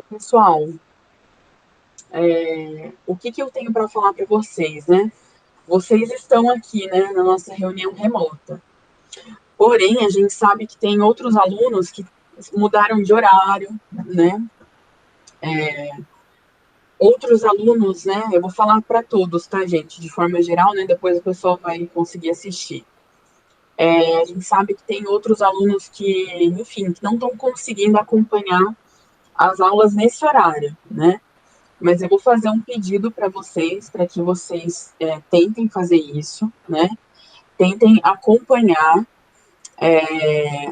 Pessoal, o que eu tenho para falar para vocês, né? Vocês estão aqui, né, na nossa reunião remota. Porém, a gente sabe que tem outros alunos que mudaram de horário, né? Outros alunos, né? Eu vou falar para todos, tá, gente? De forma geral, né? Depois o pessoal vai conseguir assistir. A gente sabe que tem outros alunos que, enfim, que não estão conseguindo acompanhar as aulas nesse horário, né? Mas eu vou fazer um pedido para vocês, para que vocês tentem fazer isso, né? Tentem acompanhar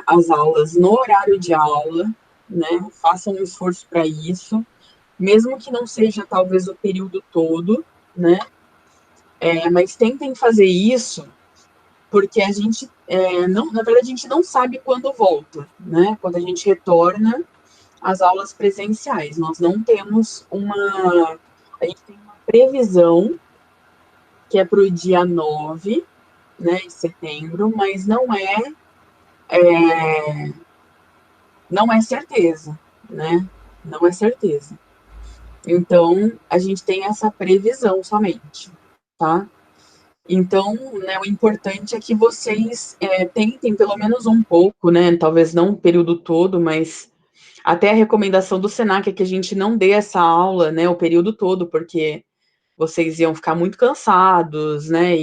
as aulas no horário de aula, né? Façam um esforço para isso, mesmo que não seja talvez o período todo, né? Mas tentem fazer isso, porque a gente não, na verdade, a gente não sabe quando volta, né? Quando a gente retorna às aulas presenciais, nós não temos a gente tem uma previsão que é para o dia 9, né, de setembro, mas não é certeza, né? Não é certeza. Então, a gente tem essa previsão somente, tá? Então, né, o importante é que vocês tentem pelo menos um pouco, né? Talvez não o período todo, mas até a recomendação do Senac é que a gente não dê essa aula, né, o período todo, porque vocês iam ficar muito cansados, né?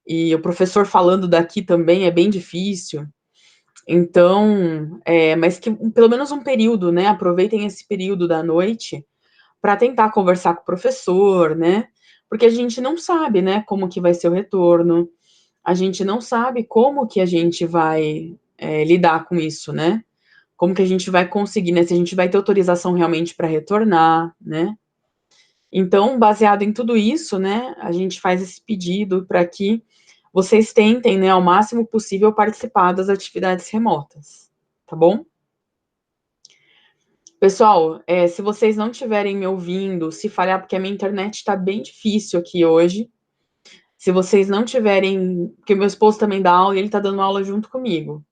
E o professor falando daqui também é bem difícil. Então, mas que pelo menos um período, né? Aproveitem esse período da noite para tentar conversar com o professor, né? Porque a gente não sabe, né, como que vai ser o retorno, a gente não sabe como que a gente vai lidar com isso, né? Como que a gente vai conseguir, né? Se a gente vai ter autorização realmente para retornar, né? Então, baseado em tudo isso, né, a gente faz esse pedido para que vocês tentem, né, ao máximo possível participar das atividades remotas, tá bom? Pessoal, se vocês não estiverem me ouvindo, se falhar, porque a minha internet está bem difícil aqui hoje, se vocês não tiverem, porque meu esposo também dá aula e ele está dando aula junto comigo.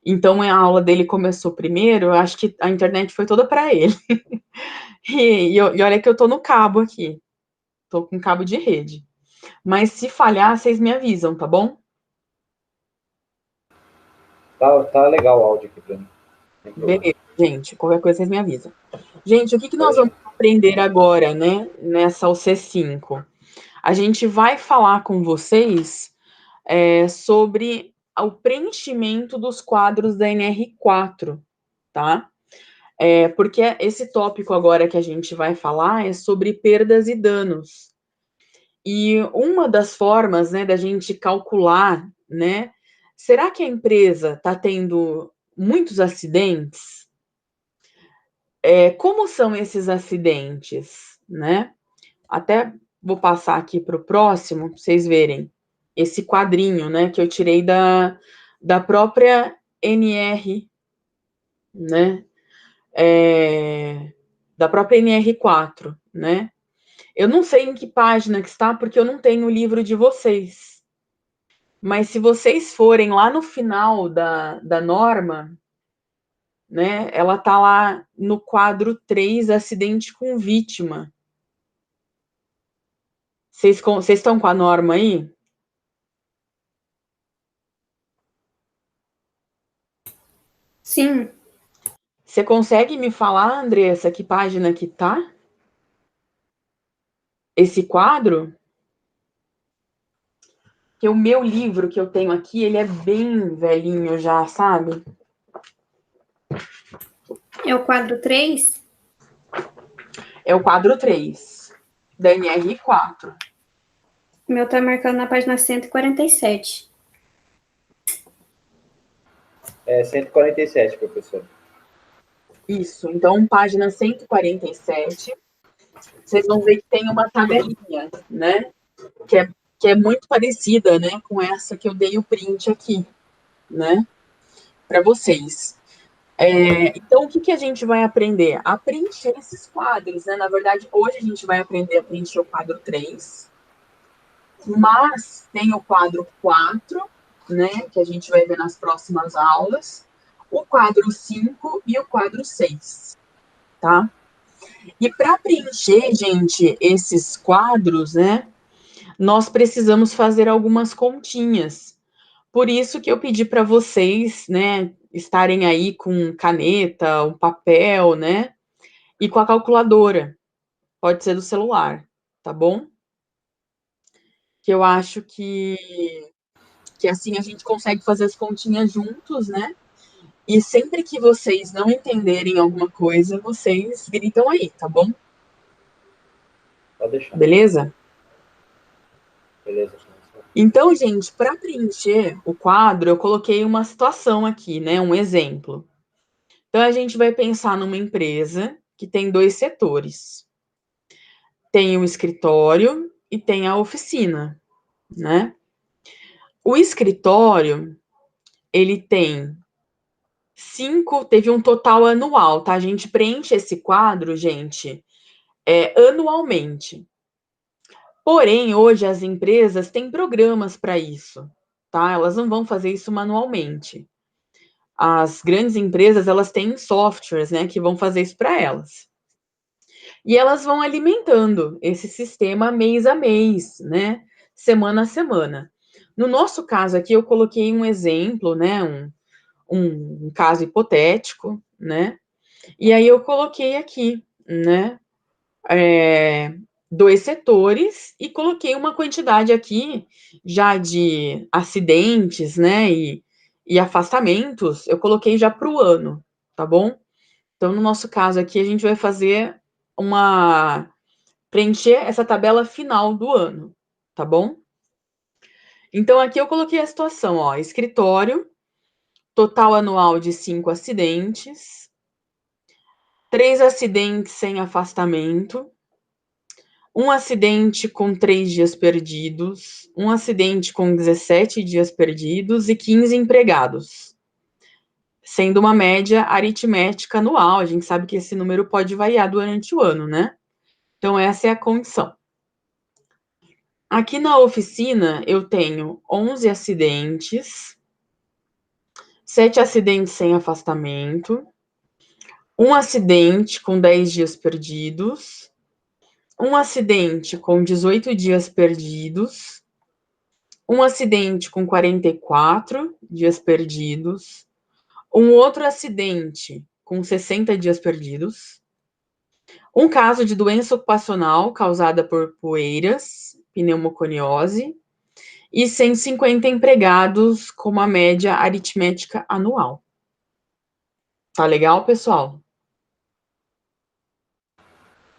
Então a aula dele começou primeiro, eu acho que a internet foi toda para ele. E olha que eu tô no cabo aqui, tô com cabo de rede. Mas se falhar, vocês me avisam, tá bom? Tá legal o áudio aqui pra mim, sem problema. Beleza, gente. Qualquer coisa vocês me avisam. Gente, o que Pode nós vamos deixar. aprender agora, né? Nessa UC5? A gente vai falar com vocês sobre o preenchimento dos quadros da NR4, tá? Porque esse tópico agora que a gente vai falar é sobre perdas e danos. E uma das formas, né, da gente calcular, né, será que a empresa está tendo muitos acidentes? Como são esses acidentes, né? Até vou passar aqui para o próximo, para vocês verem esse quadrinho, né, que eu tirei da própria NR, né? Da própria NR4, né? Eu não sei em que página que está, porque eu não tenho o livro de vocês. Mas se vocês forem lá no final da norma, né, ela tá lá no quadro 3, acidente com vítima. Vocês estão com a norma aí? Sim, Você consegue me falar, Andressa, que página que tá? Esse quadro? Que o meu livro que eu tenho aqui, ele é bem velhinho já, sabe? é o quadro 3. É o quadro 3 da NR4. O meu tá marcando na página 147. 147, professor. Isso, então, página 147, vocês vão ver que tem uma tabelinha, né? Que é, que é muito parecida, né, com essa que eu dei o print aqui, né, para vocês. Então, o que a gente vai aprender? A preencher esses quadros, né? Na verdade, hoje a gente vai aprender a preencher o quadro 3, mas tem o quadro 4, né, que a gente vai ver nas próximas aulas, o quadro 5 e o quadro 6. tá? E para preencher, gente, esses quadros, né, nós precisamos fazer algumas continhas. Por isso que eu pedi para vocês, né, estarem aí com caneta, um papel, né, e com a calculadora. Pode ser do celular, tá bom? Que eu acho que assim a gente consegue fazer as continhas juntos, né? E sempre que vocês não entenderem alguma coisa, vocês gritam aí, tá bom? Pode deixar. Beleza? Beleza, professor. Então, gente, para preencher o quadro, eu coloquei uma situação aqui, né? Um exemplo. Então, a gente vai pensar numa empresa que tem 2 setores. Tem o escritório e tem a oficina, né? O escritório, ele teve um total anual, tá? A gente preenche esse quadro, gente, anualmente. Porém, hoje as empresas têm programas para isso, tá? Elas não vão fazer isso manualmente. As grandes empresas, elas têm softwares, né, que vão fazer isso para elas. E elas vão alimentando esse sistema mês a mês, né, semana a semana. No nosso caso aqui, eu coloquei um exemplo, né, um caso hipotético, né, e aí eu coloquei aqui, né, 2 setores e coloquei uma quantidade aqui já de acidentes, né, e afastamentos, eu coloquei já para o ano, tá bom? Então, no nosso caso aqui, a gente vai fazer preencher essa tabela final do ano, tá bom? Então, aqui eu coloquei a situação, ó, escritório, total anual de 5 acidentes, 3 acidentes sem afastamento, um acidente com 3 dias perdidos, um acidente com 17 dias perdidos e 15 empregados, sendo uma média aritmética anual. A gente sabe que esse número pode variar durante o ano, né? Então, essa é a condição. Aqui na oficina, eu tenho 11 acidentes, 7 acidentes sem afastamento, um acidente com 10 dias perdidos, um acidente com 18 dias perdidos, um acidente com 44 dias perdidos, um outro acidente com 60 dias perdidos, um caso de doença ocupacional causada por poeiras, pneumoconiose, e 150 empregados com uma média aritmética anual. Tá legal, pessoal?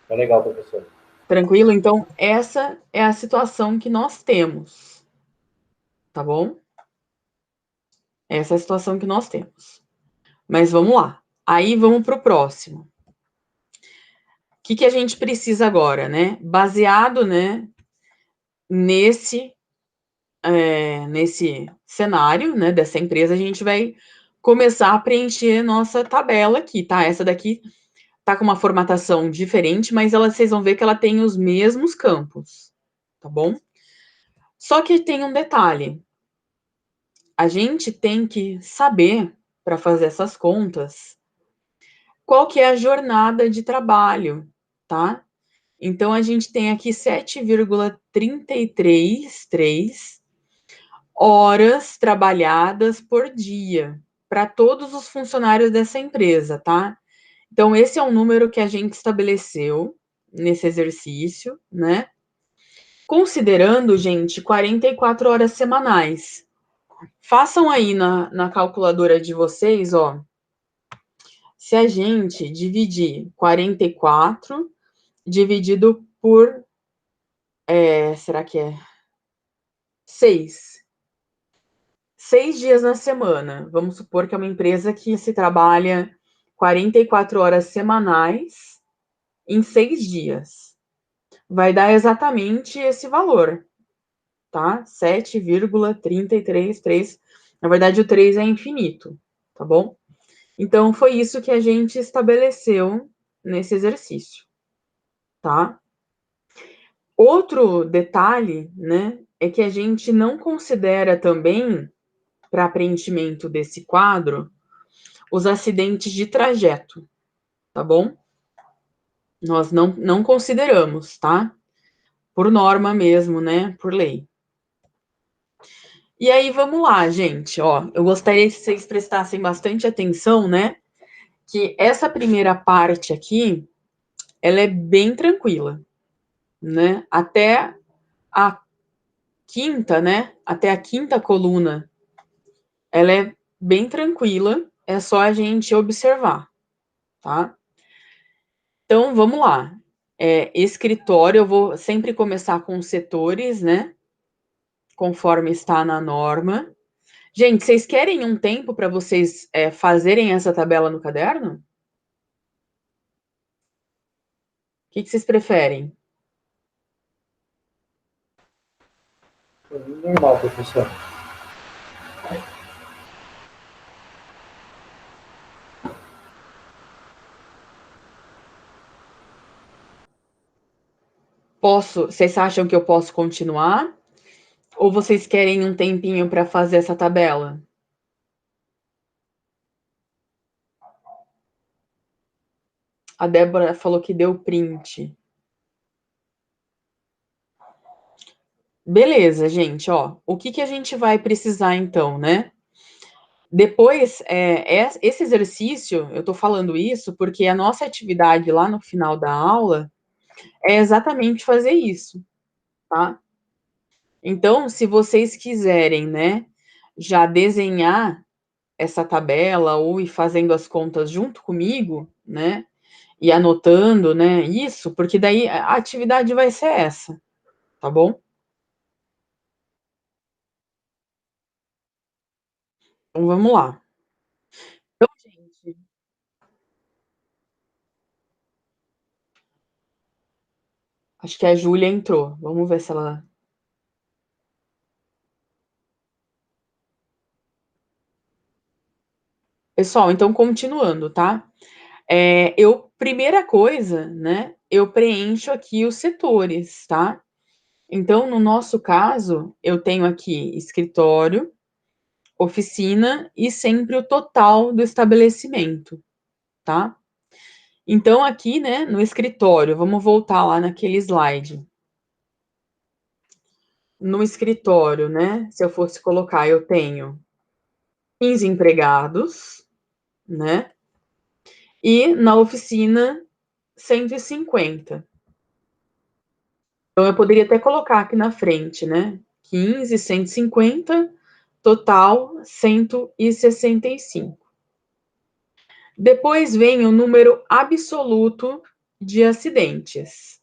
Tá legal, professor. Tranquilo? Então, essa é a situação que nós temos. Tá bom? Essa é a situação que nós temos. Mas vamos lá. Aí vamos para o próximo. O que a gente precisa agora, né? Baseado, né, nesse cenário, né, dessa empresa, a gente vai começar a preencher nossa tabela aqui, tá? Essa daqui tá com uma formatação diferente, mas vocês vão ver que ela tem os mesmos campos, tá bom? Só que tem um detalhe. A gente tem que saber, para fazer essas contas, qual que é a jornada de trabalho, tá? Então, a gente tem aqui 7,333 horas trabalhadas por dia para todos os funcionários dessa empresa, tá? Então, esse é um número que a gente estabeleceu nesse exercício, né? Considerando, gente, 44 horas semanais. Façam aí na calculadora de vocês, ó. Se a gente dividir 44 dividido por, será que é 6? 6 dias na semana. Vamos supor que é uma empresa que se trabalha 44 horas semanais em 6 dias. Vai dar exatamente esse valor, tá? 7,333. Na verdade, o 3 é infinito, tá bom? Então, foi isso que a gente estabeleceu nesse exercício, tá? Outro detalhe, né, é que a gente não considera também, para preenchimento desse quadro, os acidentes de trajeto, tá bom? Nós não consideramos, tá? Por norma mesmo, né? Por lei. E aí, vamos lá, gente. Ó, eu gostaria que vocês prestassem bastante atenção, né? Que essa primeira parte aqui, ela é bem tranquila, né? Até a quinta, né? Até a quinta coluna, ela é bem tranquila. É só a gente observar, tá? Então, vamos lá. Escritório, eu vou sempre começar com os setores, né? Conforme está na norma. Gente, vocês querem um tempo para vocês fazerem essa tabela no caderno? O que vocês preferem? Normal, professor. Vocês acham que eu posso continuar? Ou vocês querem um tempinho para fazer essa tabela? A Débora falou que deu print. Beleza, gente, ó. O que a gente vai precisar então, né? Depois, esse exercício, eu tô falando isso porque a nossa atividade lá no final da aula é exatamente fazer isso, tá? Então, se vocês quiserem, né, já desenhar essa tabela ou ir fazendo as contas junto comigo, né, e anotando, né, isso, porque daí a atividade vai ser essa, tá bom? Então, vamos lá. Então, gente, acho que a Júlia entrou. Vamos ver se ela... Pessoal, então, continuando, tá? Primeira coisa, né, eu preencho aqui os setores, tá? Então, no nosso caso, eu tenho aqui escritório, oficina e sempre o total do estabelecimento, tá? Então, aqui, né, no escritório, vamos voltar lá naquele slide. No escritório, né, se eu fosse colocar, eu tenho 15 empregados, né? E na oficina, 150. Então, eu poderia até colocar aqui na frente, né? 15, 150, total 165. Depois vem o número absoluto de acidentes.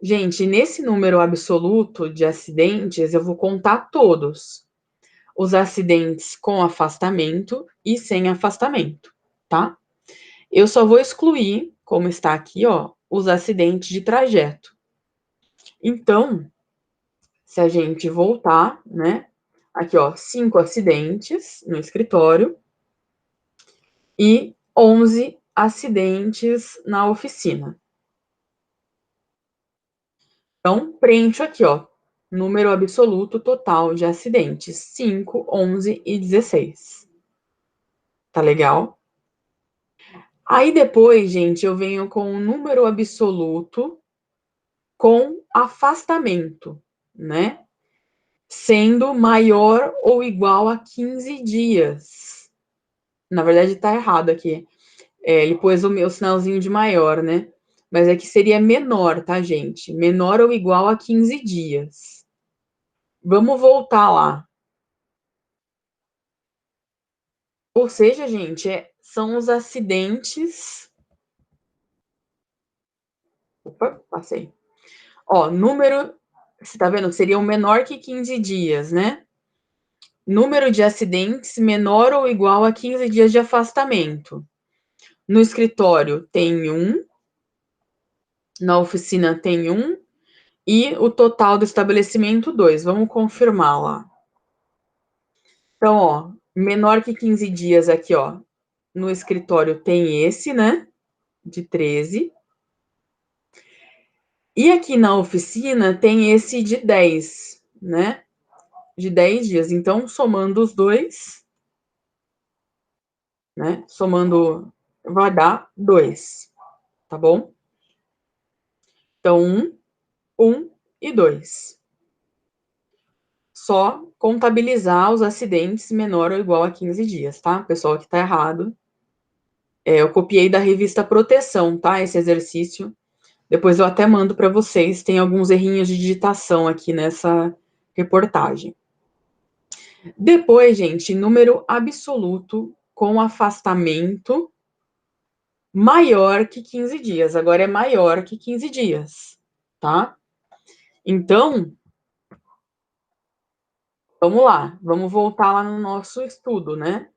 Gente, nesse número absoluto de acidentes, eu vou contar todos. Os acidentes com afastamento e sem afastamento, tá? Eu só vou excluir, como está aqui, ó, os acidentes de trajeto. Então, se a gente voltar, né? Aqui, ó, 5 acidentes no escritório e 11 acidentes na oficina. Então, preencho aqui, ó, número absoluto total de acidentes, 5, 11 e 16. Tá legal? Aí depois, gente, eu venho com o número absoluto com afastamento, né? Sendo maior ou igual a 15 dias. Na verdade, tá errado aqui. Ele pôs o meu sinalzinho de maior, né? Mas é que seria menor, tá, gente? Menor ou igual a 15 dias. Vamos voltar lá. Ou seja, gente, são os acidentes. Opa, passei. Ó, número. Você tá vendo? Seria o menor que 15 dias, né? Número de acidentes menor ou igual a 15 dias de afastamento. No escritório tem 1, na oficina tem 1, e o total do estabelecimento 2. Vamos confirmar lá. Então, ó, menor que 15 dias aqui, ó. No escritório tem esse, né? De 13. E aqui na oficina tem esse de 10, né? De 10 dias. Então, somando os dois, né? Somando, vai dar 2, tá bom? Então, 1 e 2. Só contabilizar os acidentes menor ou igual a 15 dias, tá? Pessoal que tá errado. Eu copiei da revista Proteção, tá? Esse exercício. Depois eu até mando para vocês. Tem alguns errinhos de digitação aqui nessa reportagem. Depois, gente, número absoluto com afastamento maior que 15 dias. Agora é maior que 15 dias, tá? Então, vamos lá. Vamos voltar lá no nosso estudo, né?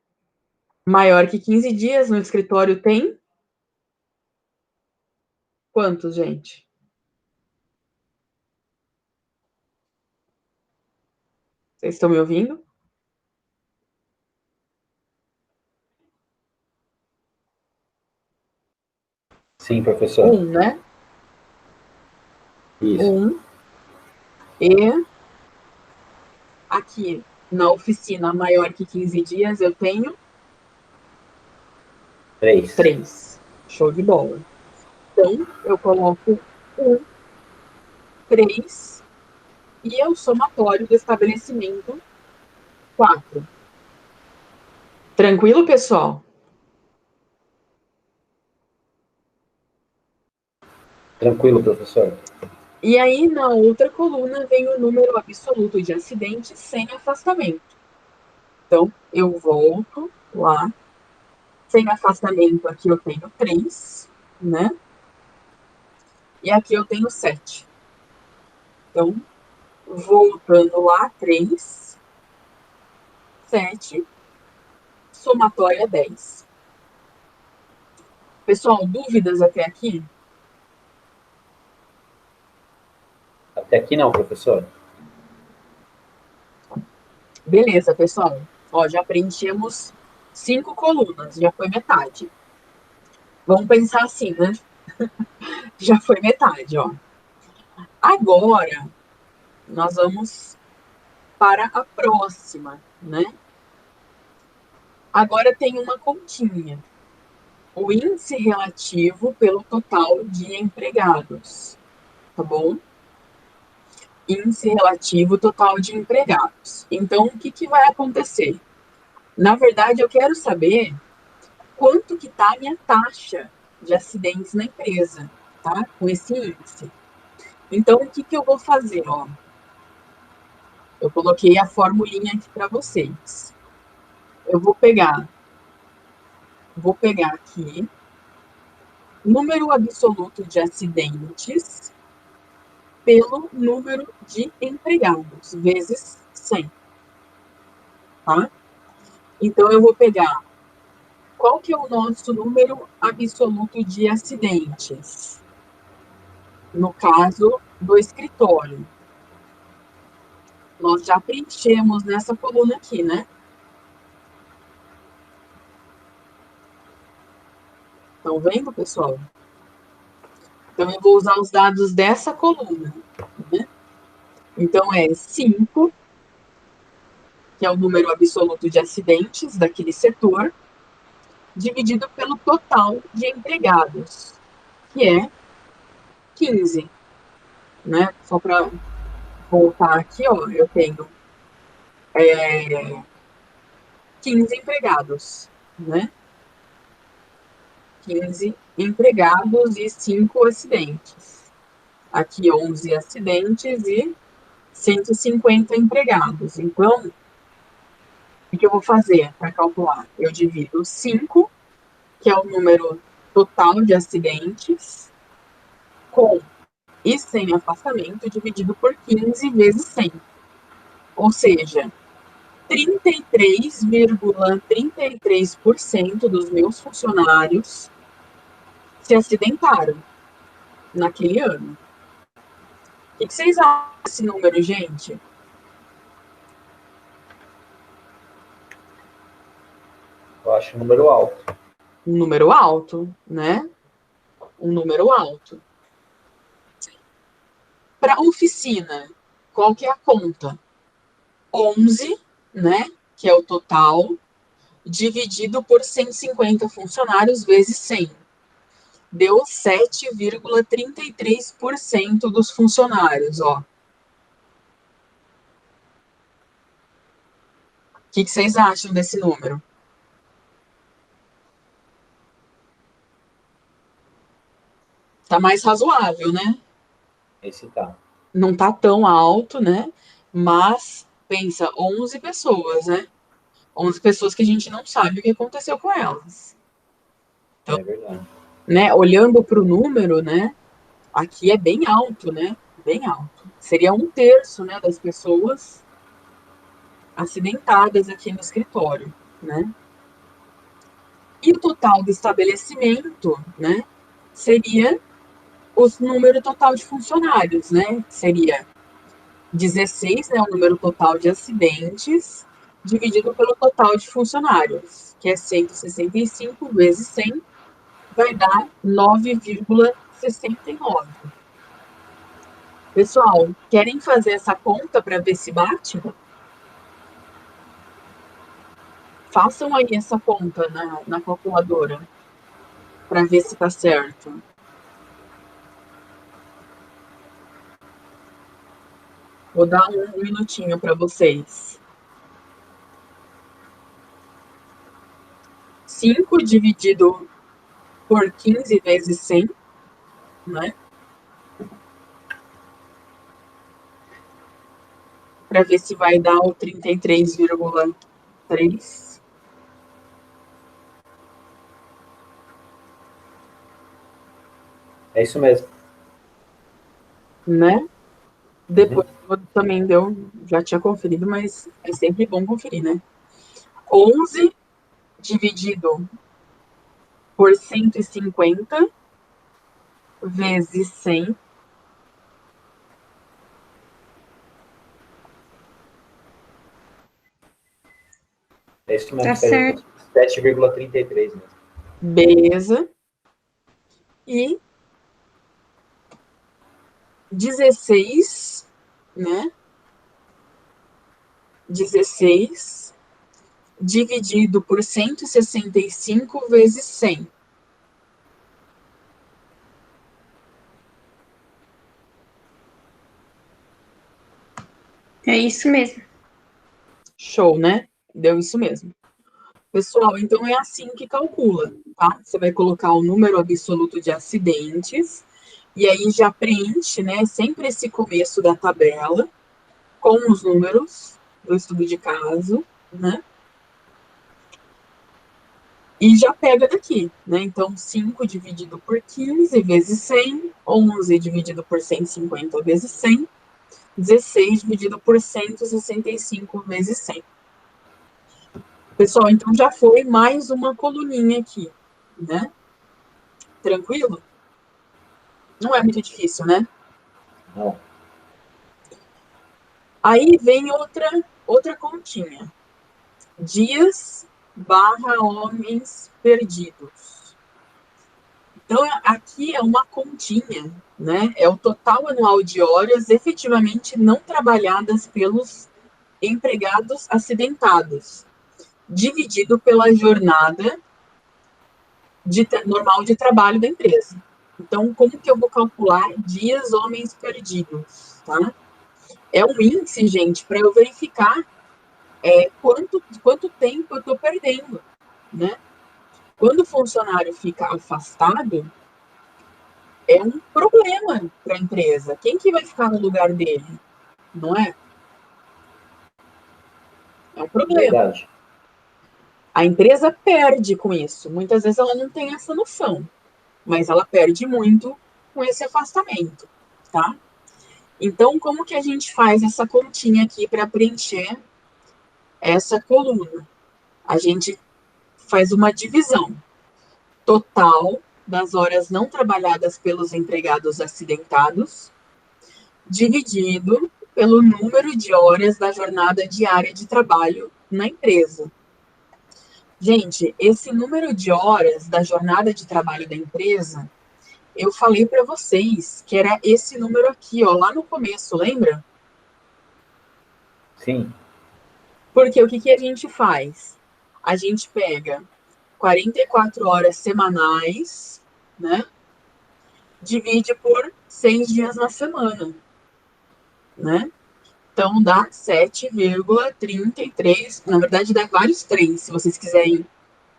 Maior que 15 dias no escritório tem quantos, gente? Vocês estão me ouvindo? Sim, professor. 1, né? Isso. 1. E aqui na oficina maior que 15 dias eu tenho 3. 3. Show de bola. Então, eu coloco 1, 3 e o somatório do estabelecimento 4. Tranquilo, pessoal? Tranquilo, professor. E aí, na outra coluna, vem o número absoluto de acidentes sem afastamento. Então, eu volto lá. Sem afastamento, aqui eu tenho 3, né? E aqui eu tenho 7. Então, voltando lá, 3, 7, somatória 10. Pessoal, dúvidas até aqui? Até aqui não, professor. Beleza, pessoal. Ó, já preenchemos 5 colunas, já foi metade. Vamos pensar assim, né? Já foi metade, ó. Agora, nós vamos para a próxima, né? Agora tem uma continha. O índice relativo pelo total de empregados, tá bom? Índice relativo total de empregados. Então, o que vai acontecer? Na verdade, eu quero saber quanto que está a minha taxa de acidentes na empresa, tá? Com esse índice. Então, o que eu vou fazer, ó? Eu coloquei a formulinha aqui para vocês. Eu vou pegar aqui número absoluto de acidentes pelo número de empregados, vezes 100, tá? Então, eu vou pegar qual que é o nosso número absoluto de acidentes? No caso do escritório. Nós já preenchemos nessa coluna aqui, né? Estão vendo, pessoal? Então, eu vou usar os dados dessa coluna, né? Então, é 5, que é o número absoluto de acidentes daquele setor, dividido pelo total de empregados, que é 15, né? Só para voltar aqui, ó, eu tenho 15 empregados, né? 15 empregados e 5 acidentes. Aqui 11 acidentes e 150 empregados. Então, o que eu vou fazer para calcular? Eu divido 5, que é o número total de acidentes, com e sem afastamento, dividido por 15 vezes 100. Ou seja, 33,33% dos meus funcionários se acidentaram naquele ano. O que vocês acham desse número, gente? Eu acho um número alto. Um número alto, né? Um número alto. Para oficina, qual que é a conta? 11, né? Que é o total, dividido por 150 funcionários vezes 100. deu 7,33% dos funcionários, ó. O que vocês acham desse número? Tá mais razoável, né? Esse tá. Não tá tão alto, né? Mas, pensa, 11 pessoas, né? 11 pessoas que a gente não sabe o que aconteceu com elas. Então, É verdade. né, olhando para o número, né? Aqui é bem alto, né? Bem alto. Seria 1/3, né, das pessoas acidentadas aqui no escritório, né? E o total do estabelecimento, né, seria o número total de funcionários, né? Seria 16, né, o número total de acidentes, dividido pelo total de funcionários, que é 165 vezes 100, vai dar 9,69. Pessoal, querem fazer essa conta para ver se bate? Façam aí essa conta na calculadora para ver se está certo. Vou dar um minutinho para vocês. 5 dividido por 15 vezes 100, né? Para ver se vai dar o 33,3. É isso mesmo. Né? Depois também já tinha conferido, mas é sempre bom conferir, né? 11 dividido por 150 vezes 100. É isso Tá mesmo. certo. 7,33 mesmo. Beleza. E 16, né? 16 dividido por 165 vezes 100. É isso mesmo. Show, né? Deu isso mesmo. Pessoal, então é assim que calcula, tá? Você vai colocar o número absoluto de acidentes e aí já preenche, né, sempre esse começo da tabela com os números do estudo de caso, né? E já pega daqui, né? Então, 5 dividido por 15 vezes 100, 11 dividido por 150 vezes 100, 16 dividido por 165 vezes 100. Pessoal, então já foi mais uma coluninha aqui, né? Tranquilo? Não é muito difícil, né? Não. Aí vem outra continha. Dias barra homens perdidos. Então, aqui é uma continha, né? É o total anual de horas efetivamente não trabalhadas pelos empregados acidentados, dividido pela jornada normal de trabalho da empresa. Então, como que eu vou calcular dias homens perdidos, tá? É um índice, gente, para eu verificar quanto tempo eu estou perdendo, né? Quando o funcionário fica afastado, é um problema para a empresa. Quem que vai ficar no lugar dele? Não é? É um problema. Verdade. A empresa perde com isso. Muitas vezes ela não tem essa noção, mas ela perde muito com esse afastamento, tá? Então, como que a gente faz essa continha aqui para preencher essa coluna? A gente faz uma divisão total das horas não trabalhadas pelos empregados acidentados, dividido pelo número de horas da jornada diária de trabalho na empresa. Gente, esse número de horas da jornada de trabalho da empresa, eu falei para vocês que era esse número aqui, ó, lá no começo, lembra? Sim. Porque o que a gente faz? A gente pega 44 horas semanais, né? divide por 6 dias na semana, né? Então, dá 7,33. Na verdade, dá vários 3, se vocês quiserem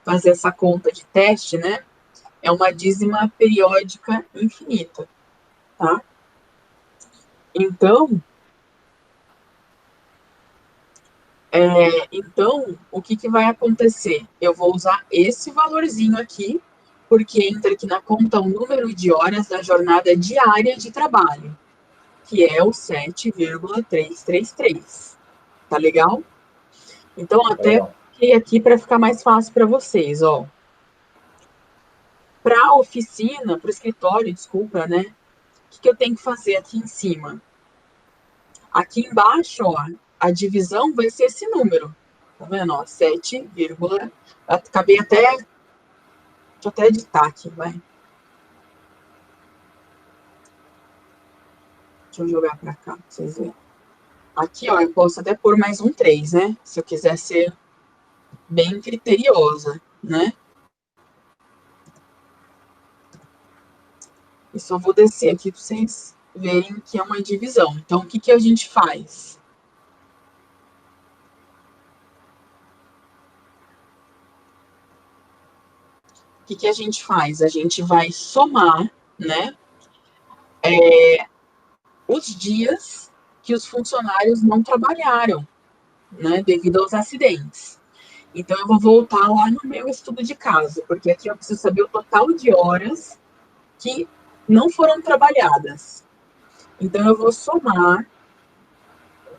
fazer essa conta de teste, né? É uma dízima periódica infinita, tá? Então, o que vai acontecer? Eu vou usar esse valorzinho aqui, porque entra aqui na conta o número de horas da jornada diária de trabalho, que é o 7,333. Tá legal? Então, até Legal. coloquei aqui para ficar mais fácil para vocês, ó. Para a oficina, para o escritório, desculpa, né? O que eu tenho que fazer aqui em cima? Aqui embaixo, ó, a divisão vai ser esse número. Tá vendo? Ó, 7, acabei até. Deixa eu até editar aqui, vai. Deixa eu jogar para cá, pra vocês verem. Aqui, ó, eu posso até pôr mais um 3, né? Se eu quiser ser bem criteriosa, né? E só vou descer aqui para vocês verem que é uma divisão. Então, o que a gente faz? O que a gente faz? A gente vai somar, né, os dias que os funcionários não trabalharam, né, devido aos acidentes. Então, eu vou voltar lá no meu estudo de caso, porque aqui eu preciso saber o total de horas que não foram trabalhadas. Então, eu vou somar,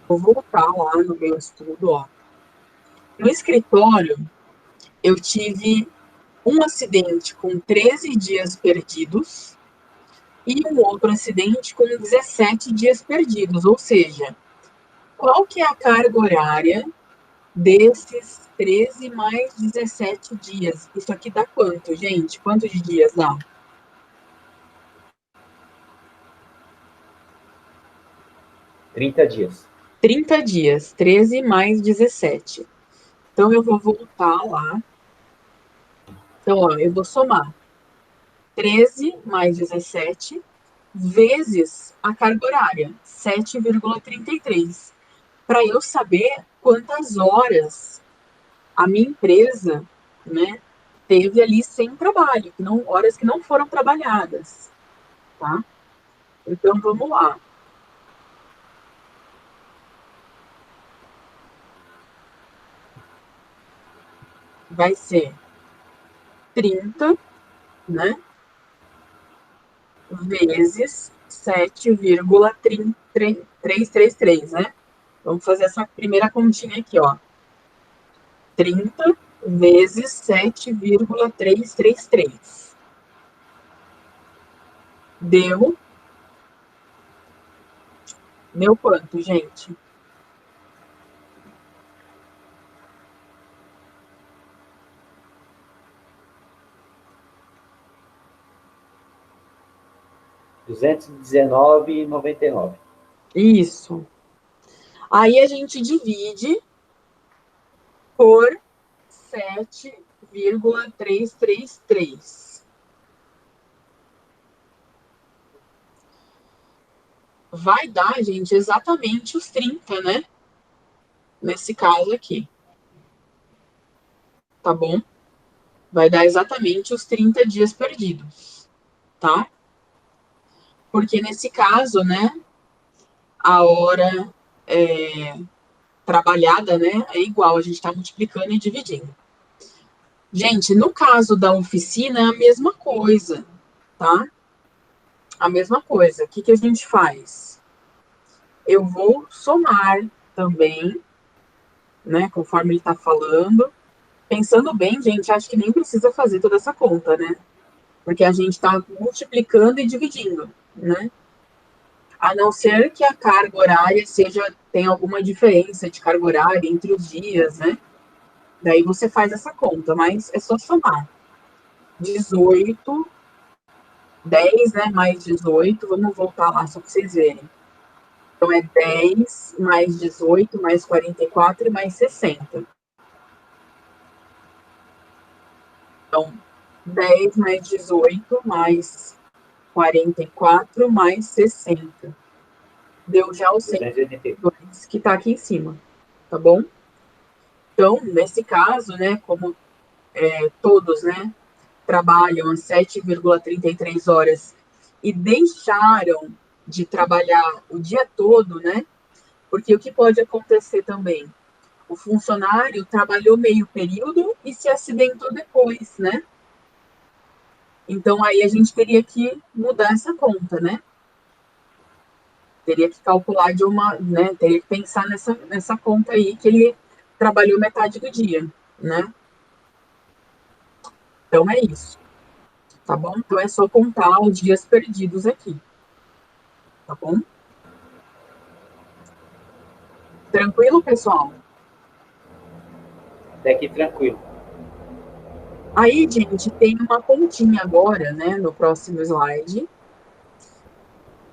vou voltar lá no meu estudo, ó. No escritório, eu tive um acidente com 13 dias perdidos e um outro acidente com 17 dias perdidos. Ou seja, qual que é a carga horária desses 13 mais 17 dias? Isso aqui dá quanto, gente? Quantos dias dá? 30 dias. 30 dias, 13 mais 17. Então, eu vou voltar lá. Então, ó, eu vou somar 13 mais 17 vezes a carga horária, 7,33, para eu saber quantas horas a minha empresa, né, teve ali sem trabalho, horas que não foram trabalhadas, tá? Então, vamos lá. Vai ser 30, né, vezes 7,333, né? Vamos fazer essa primeira continha aqui, ó. 30 vezes 7,333. Deu quanto, gente? R$219,99. Isso. Aí a gente divide por 7,333. Vai dar, gente, exatamente os 30, né? Nesse caso aqui. Tá bom? Vai dar exatamente os 30 dias perdidos, tá? Porque nesse caso, né, a hora trabalhada, né, é igual, a gente está multiplicando e dividindo. Gente, no caso da oficina é a mesma coisa, tá? A mesma coisa. O que a gente faz? Eu vou somar também, né, conforme ele está falando. Pensando bem, gente, acho que nem precisa fazer toda essa conta, né? Porque a gente está multiplicando e dividindo, né? A não ser que a carga horária tem alguma diferença de carga horária entre os dias, né? Daí você faz essa conta, mas é só somar. 18, 10, né? Mais 18, vamos voltar lá só para vocês verem. Então é 10 mais 18 mais 44 e mais 60. Então, 10 mais 18 mais 44 mais 60. Deu já o 182 que está aqui em cima, tá bom? Então, nesse caso, né, como todos, né, trabalham às 7,33 horas e deixaram de trabalhar o dia todo, né? Porque o que pode acontecer também? O funcionário trabalhou meio período e se acidentou depois, né? Então, aí a gente teria que mudar essa conta, né? Teria que calcular de uma, né? Teria que pensar nessa conta aí que ele trabalhou metade do dia, né? Então, é isso, tá bom? Então, é só contar os dias perdidos aqui, tá bom? Tranquilo, pessoal? Até aqui tranquilo. Aí, gente, tem uma continha agora, né, no próximo slide,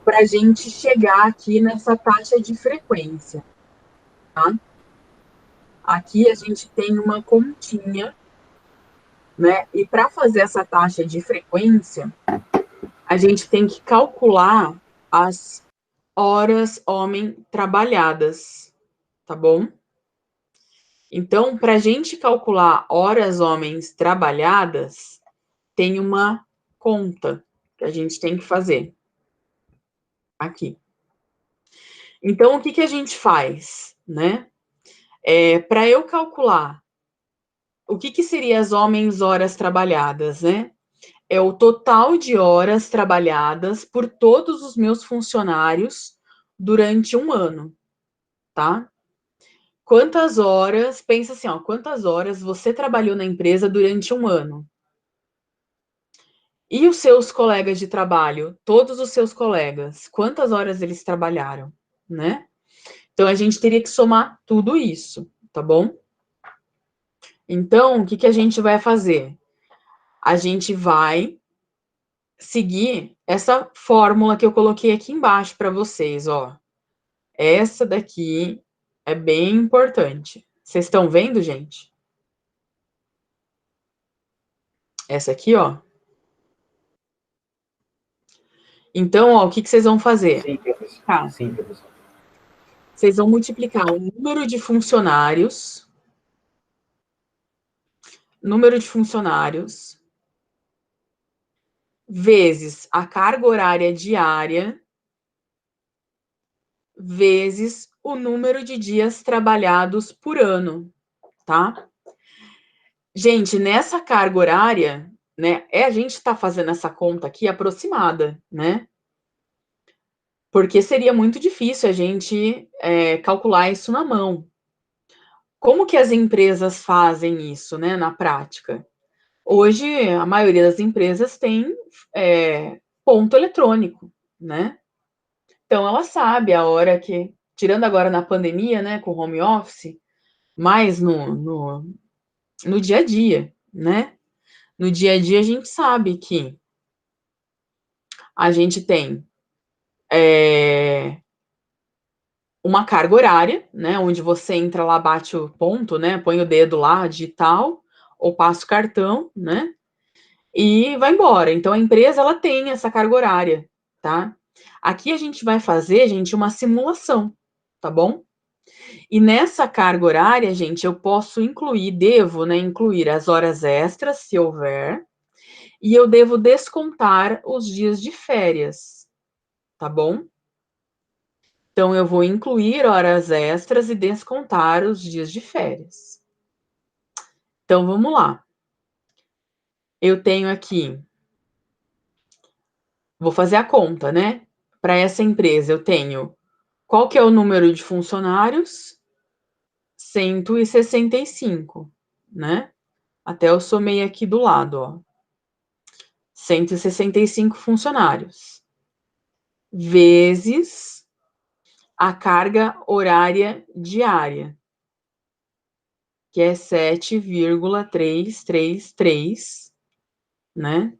para a gente chegar aqui nessa taxa de frequência, tá? Aqui a gente tem uma continha, né? E para fazer essa taxa de frequência, a gente tem que calcular as horas homem trabalhadas, tá bom? Então, para a gente calcular horas homens trabalhadas, tem uma conta que a gente tem que fazer aqui. Então, o que, que a gente faz, né? Para eu calcular o que, que seria as homens horas trabalhadas, né? É o total de horas trabalhadas por todos os meus funcionários durante um ano, tá? Quantas horas, pensa assim, ó, quantas horas você trabalhou na empresa durante um ano? E os seus colegas de trabalho, todos os seus colegas, quantas horas eles trabalharam, né? Então, a gente teria que somar tudo isso, tá bom? Então, o que, que a gente vai fazer? A gente vai seguir essa fórmula que eu coloquei aqui embaixo para vocês, ó. Essa daqui é bem importante. Vocês estão vendo, gente? Essa aqui, ó. Então, ó, o que, que vocês vão fazer? Sim, professor. Tá. Sim, professor. Vocês vão multiplicar o número de funcionários vezes a carga horária diária vezes o número de dias trabalhados por ano, tá? Gente, nessa carga horária, né, a gente está fazendo essa conta aqui aproximada, né? Porque seria muito difícil a gente calcular isso na mão. Como que as empresas fazem isso, né, na prática? Hoje, a maioria das empresas tem ponto eletrônico, né? Então, ela sabe a hora que, tirando agora na pandemia, né, com home office, mas no dia a dia, né? No dia a dia, a gente sabe que a gente tem uma carga horária, né? Onde você entra lá, bate o ponto, né? Põe o dedo lá, digital, ou passa o cartão, né? E vai embora. Então, a empresa, ela tem essa carga horária, tá? Aqui a gente vai fazer, gente, uma simulação, tá bom? E nessa carga horária, gente, eu posso devo, né, incluir as horas extras, se houver, e eu devo descontar os dias de férias, tá bom? Então, eu vou incluir horas extras e descontar os dias de férias. Então, vamos lá. Eu tenho aqui, vou fazer a conta, né? Para essa empresa, eu tenho, qual que é o número de funcionários? 165, né? Até eu somei aqui do lado, ó. 165 funcionários. Vezes a carga horária diária, que é 7,333, né?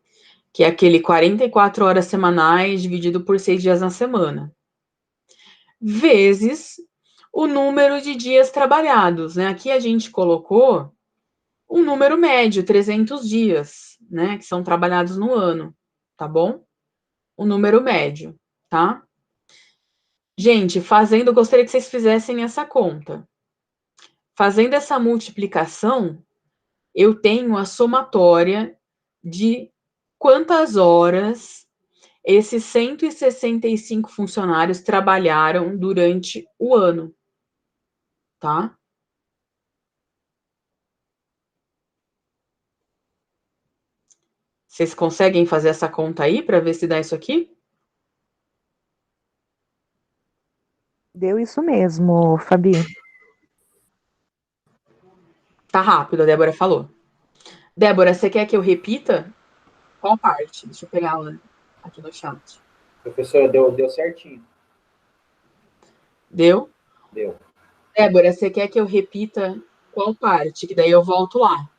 Que é aquele 44 horas semanais dividido por 6 dias na semana. Vezes o número de dias trabalhados, né? Aqui a gente colocou um número médio, 300 dias, né? Que são trabalhados no ano, tá bom? o número médio, tá? Gente, gostaria que vocês fizessem essa conta. Fazendo essa multiplicação, eu tenho a somatória de quantas horas esses 165 funcionários trabalharam durante o ano, tá? Vocês conseguem fazer essa conta aí para ver se dá isso aqui? Deu isso mesmo, Fabi. Tá rápido, a Débora falou. Débora, você quer que eu repita? Qual parte? Deixa eu pegar ela aqui no chat. Professora, deu certinho. Deu? Deu. Débora, você quer que eu repita qual parte? Que daí eu volto lá.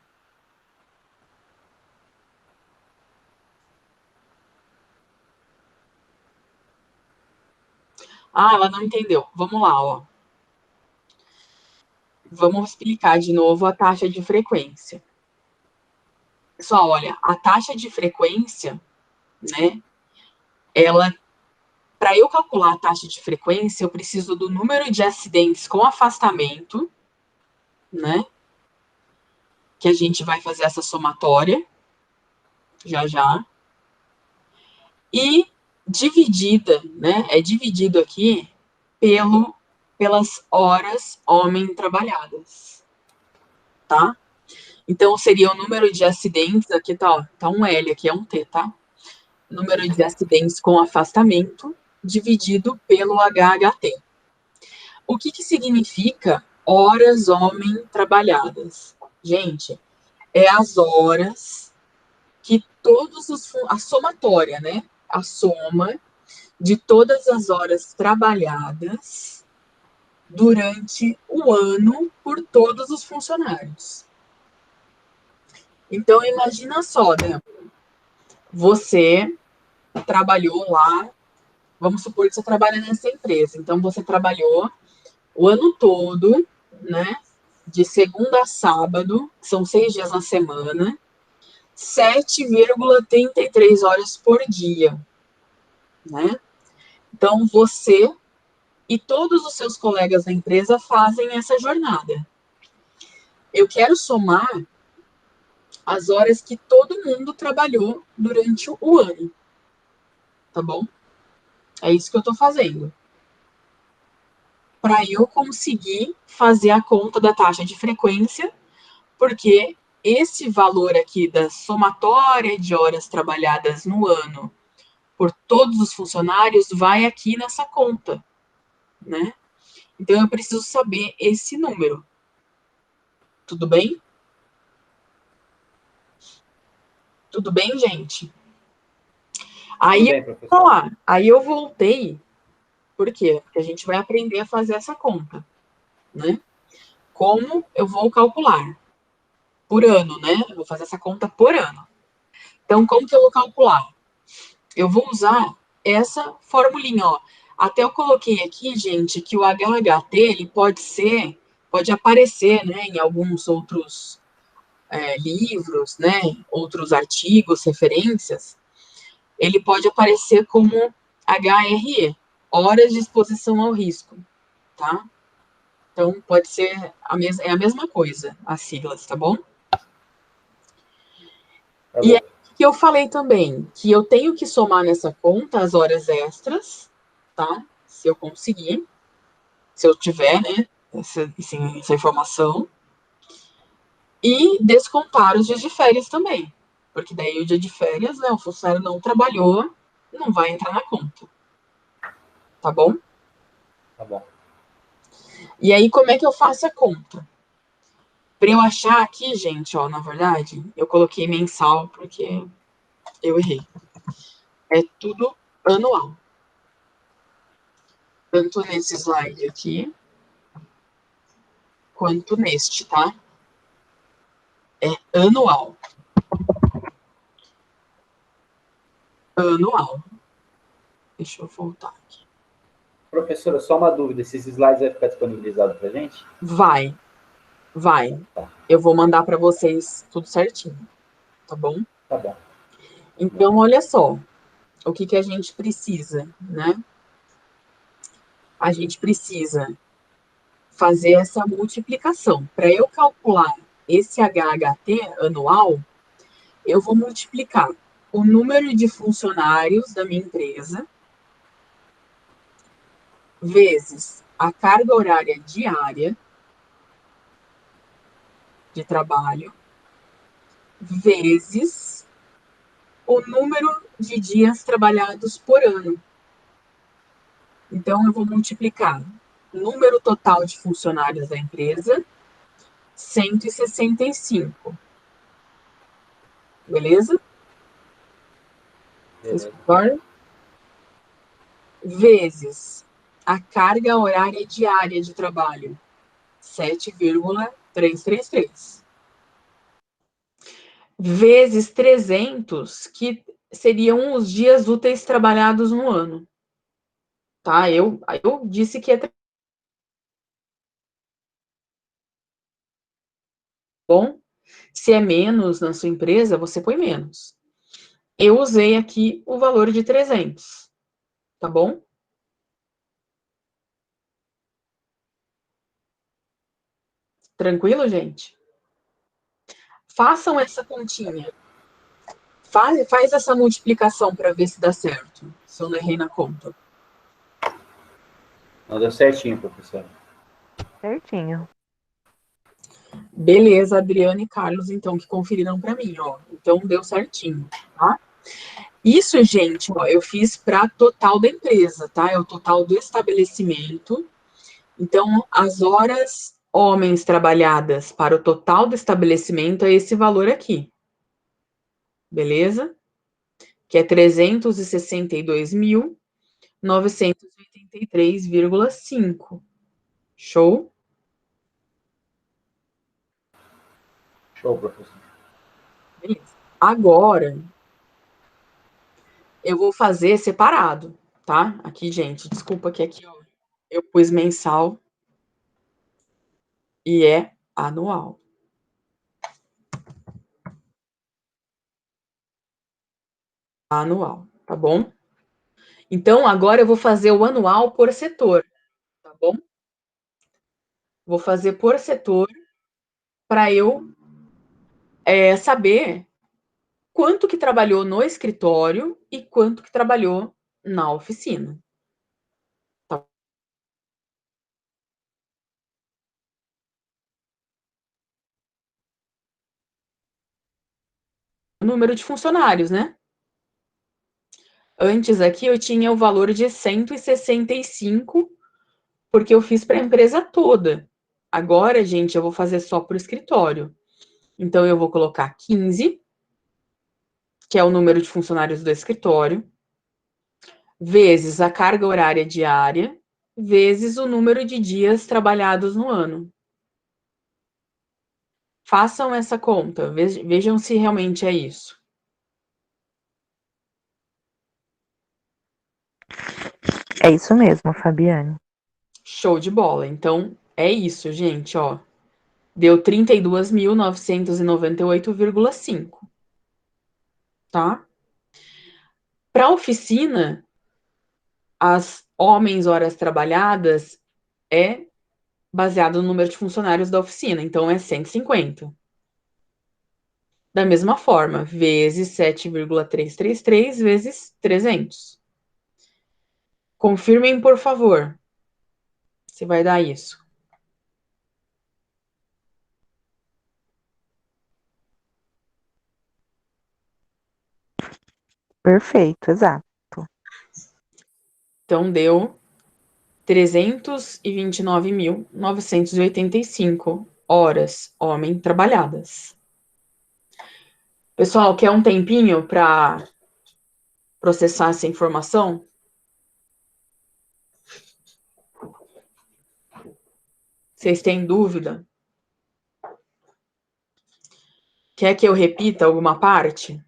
Ah, ela não entendeu. Vamos lá, ó. Vamos explicar de novo a taxa de frequência. Pessoal, olha, a taxa de frequência, né? Para eu calcular a taxa de frequência, eu preciso do número de acidentes com afastamento, né? Que a gente vai fazer essa somatória já já. E dividida, né? É dividido aqui pelas horas homem trabalhadas, tá? Então, seria o número de acidentes, aqui tá, ó, tá um L, aqui é um T, tá? Número de acidentes com afastamento dividido pelo HHT. O que significa horas homem trabalhadas? Gente, é as horas que a somatória, né? A soma de todas as horas trabalhadas durante o ano por todos os funcionários. Então, imagina só, né? Você trabalhou lá, vamos supor que você trabalha nessa empresa. Então, você trabalhou o ano todo, né? De segunda a sábado, são 6 dias na semana, 7,33 horas por dia, né? Então, você e todos os seus colegas da empresa fazem essa jornada. Eu quero somar as horas que todo mundo trabalhou durante o ano, tá bom? É isso que eu tô fazendo. Para eu conseguir fazer a conta da taxa de frequência, porque esse valor aqui da somatória de horas trabalhadas no ano por todos os funcionários vai aqui nessa conta, né? Então eu preciso saber esse número. Tudo bem? Tudo bem, gente? Aí, aí eu voltei. Por quê? Porque a gente vai aprender a fazer essa conta, né? Como eu vou calcular? Por ano, né? Eu vou fazer essa conta por ano. Então, como que eu vou calcular? Eu vou usar essa formulinha, ó. Até eu coloquei aqui, gente, que o HHT, ele pode aparecer, né, em alguns outros livros, né, outros artigos, referências, ele pode aparecer como HRE, Horas de Exposição ao Risco, tá? Então, pode ser é a mesma coisa, as siglas, tá bom? E é que eu falei também, que eu tenho que somar nessa conta as horas extras, tá? Se eu conseguir, se eu tiver, né, essa informação. E descontar os dias de férias também. Porque daí o dia de férias, né, o funcionário não trabalhou, não vai entrar na conta. Tá bom? Tá bom. E aí, como é que eu faço a conta? Para eu achar aqui, gente, ó, na verdade, eu coloquei mensal porque eu errei. É tudo anual. Tanto nesse slide aqui, quanto neste, tá? É anual. Anual. Deixa eu voltar aqui. Professora, só uma dúvida. Esses slides vai ficar disponibilizado pra gente? Vai. Tá. Eu vou mandar para vocês tudo certinho. Tá bom? Tá bom. Então, olha só. o que a gente precisa, né? A gente precisa fazer essa multiplicação. Para eu calcular esse HHT anual, eu vou multiplicar o número de funcionários da minha empresa vezes a carga horária diária de trabalho vezes o número de dias trabalhados por ano. Então, eu vou multiplicar o número total de funcionários da empresa, 165. Beleza? Vocês Beleza. concordam? Vezes a carga horária diária de trabalho, 7,333. Vezes 300, que seriam os dias úteis trabalhados no ano. Tá? Eu disse que é bom. Se é menos na sua empresa, você põe menos. Eu usei aqui o valor de 300, tá bom? Tranquilo, gente? Façam essa continha. Faz essa multiplicação para ver se dá certo. Se eu não errei na conta. Não deu certinho, professor. Certinho. Beleza, Adriana e Carlos, então, que conferiram para mim, ó. Então, deu certinho, tá? Isso, gente, ó, eu fiz para total da empresa, tá? É o total do estabelecimento. Então, as horas homens trabalhadas para o total do estabelecimento é esse valor aqui. Beleza? Que é 362.983,5. Show? Show, professor. Beleza. Agora, eu vou fazer separado, tá? Aqui, gente, desculpa que aqui ó, eu pus mensal e é anual. Anual, tá bom? Então, agora eu vou fazer o anual por setor, tá bom? Vou fazer por setor para eu saber quanto que trabalhou no escritório e quanto que trabalhou na oficina. Tá? O número de funcionários, né? Antes aqui eu tinha o valor de 165, porque eu fiz para a empresa toda. Agora, gente, eu vou fazer só para o escritório. Então, eu vou colocar 15, que é o número de funcionários do escritório, vezes a carga horária diária, vezes o número de dias trabalhados no ano. Façam essa conta, vejam se realmente é isso. É isso mesmo, Fabiane. Show de bola. Então, é isso, gente, ó. Deu 32.998,5, tá? Para oficina, as homens horas trabalhadas é baseado no número de funcionários da oficina, então é 150. Da mesma forma, vezes 7,333 vezes 300. Confirmem, por favor, se vai dar isso. Perfeito, exato. Então, deu 329.985 horas homem trabalhadas. Pessoal, quer um tempinho para processar essa informação? Vocês têm dúvida? Quer que eu repita alguma parte?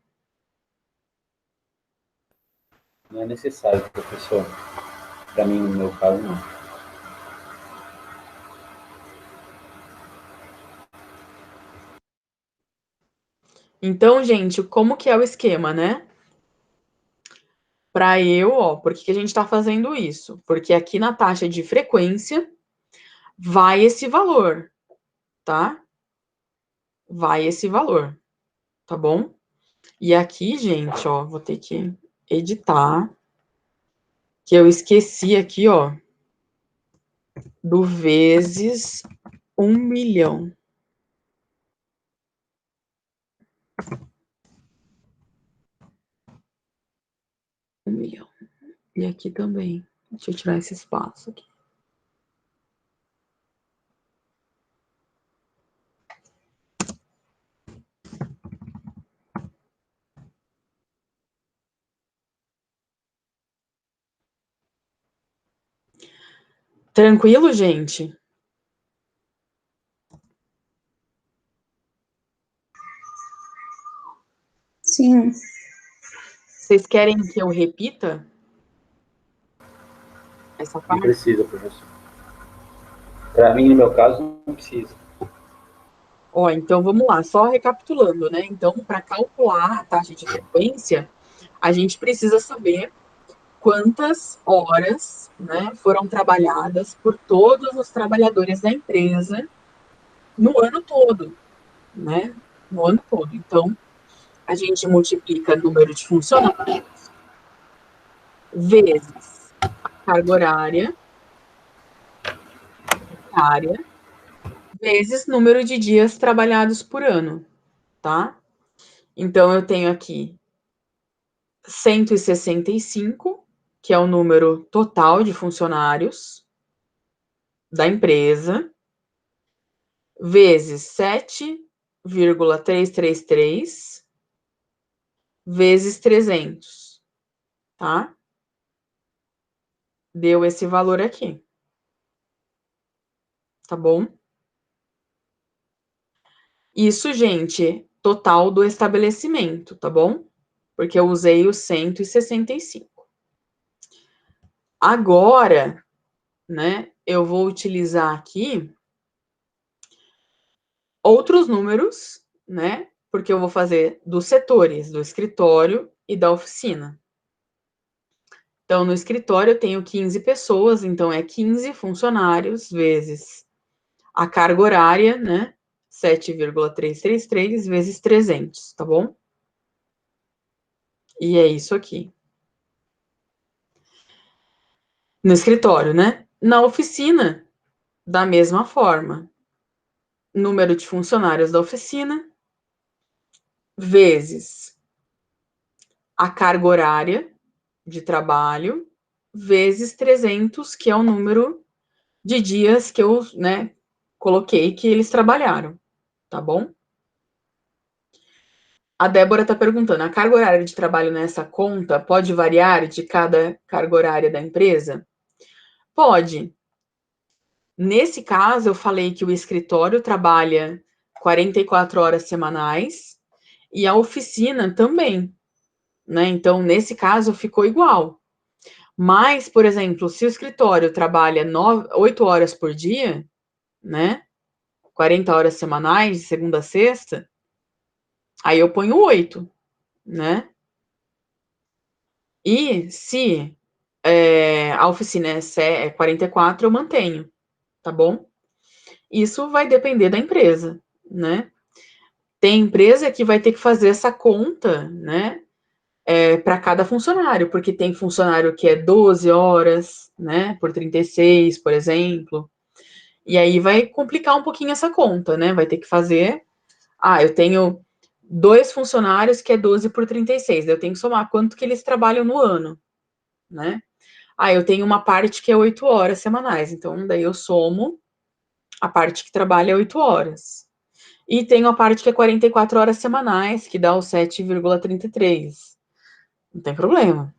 Não é necessário, professor. Para mim, no meu caso, não. Então, gente, como que é o esquema, né? para eu, ó, por que a gente está fazendo isso? Porque aqui na taxa de frequência vai esse valor, tá? Vai esse valor, tá bom? E aqui, gente, ó, vou ter que editar, que eu esqueci aqui, ó, do vezes 1.000.000. 1.000.000. E aqui também. Deixa eu tirar esse espaço aqui. Tranquilo, gente? Sim. Vocês querem que eu repita essa Não parte? precisa, professor. Para mim, no meu caso, não precisa. Ó, então vamos lá, só recapitulando, né? Então, para calcular a taxa de frequência, a gente precisa saber quantas horas, né, foram trabalhadas por todos os trabalhadores da empresa no ano todo, né? No ano todo. Então, a gente multiplica o número de funcionários vezes a carga horária diária vezes número de dias trabalhados por ano, tá? Então, eu tenho aqui 165, que é o número total de funcionários da empresa, vezes 7,333 vezes 300, tá? Deu esse valor aqui, tá bom? Isso, gente, total do estabelecimento, tá bom? Porque eu usei o 165. Agora, né, eu vou utilizar aqui outros números, né? Porque eu vou fazer dos setores, do escritório e da oficina. Então, no escritório eu tenho 15 pessoas, então é 15 funcionários vezes a carga horária, né? 7,333 vezes 300, tá bom? E é isso aqui. No escritório, né? Na oficina, da mesma forma. Número de funcionários da oficina vezes a carga horária de trabalho vezes 300, que é o número de dias que eu, né, coloquei que eles trabalharam, tá bom? A Débora está perguntando, a carga horária de trabalho nessa conta pode variar de cada carga horária da empresa? Pode. Nesse caso, eu falei que o escritório trabalha 44 horas semanais e a oficina também, né? Então, nesse caso, ficou igual. Mas, por exemplo, se o escritório trabalha 8 horas por dia, né? 40 horas semanais, de segunda a sexta, aí eu ponho 8, né? E se a oficina é 44, eu mantenho, tá bom? Isso vai depender da empresa, né? Tem empresa que vai ter que fazer essa conta, né? Para cada funcionário, porque tem funcionário que é 12 horas, né? Por 36, por exemplo. E aí vai complicar um pouquinho essa conta, né? Vai ter que fazer. Ah, eu tenho 2 funcionários que é 12 por 36. Eu tenho que somar quanto que eles trabalham no ano, né? Ah, eu tenho uma parte que é 8 horas semanais. Então, daí eu somo a parte que trabalha 8 horas. E tenho a parte que é 44 horas semanais, que dá o 7,33. Não tem problema.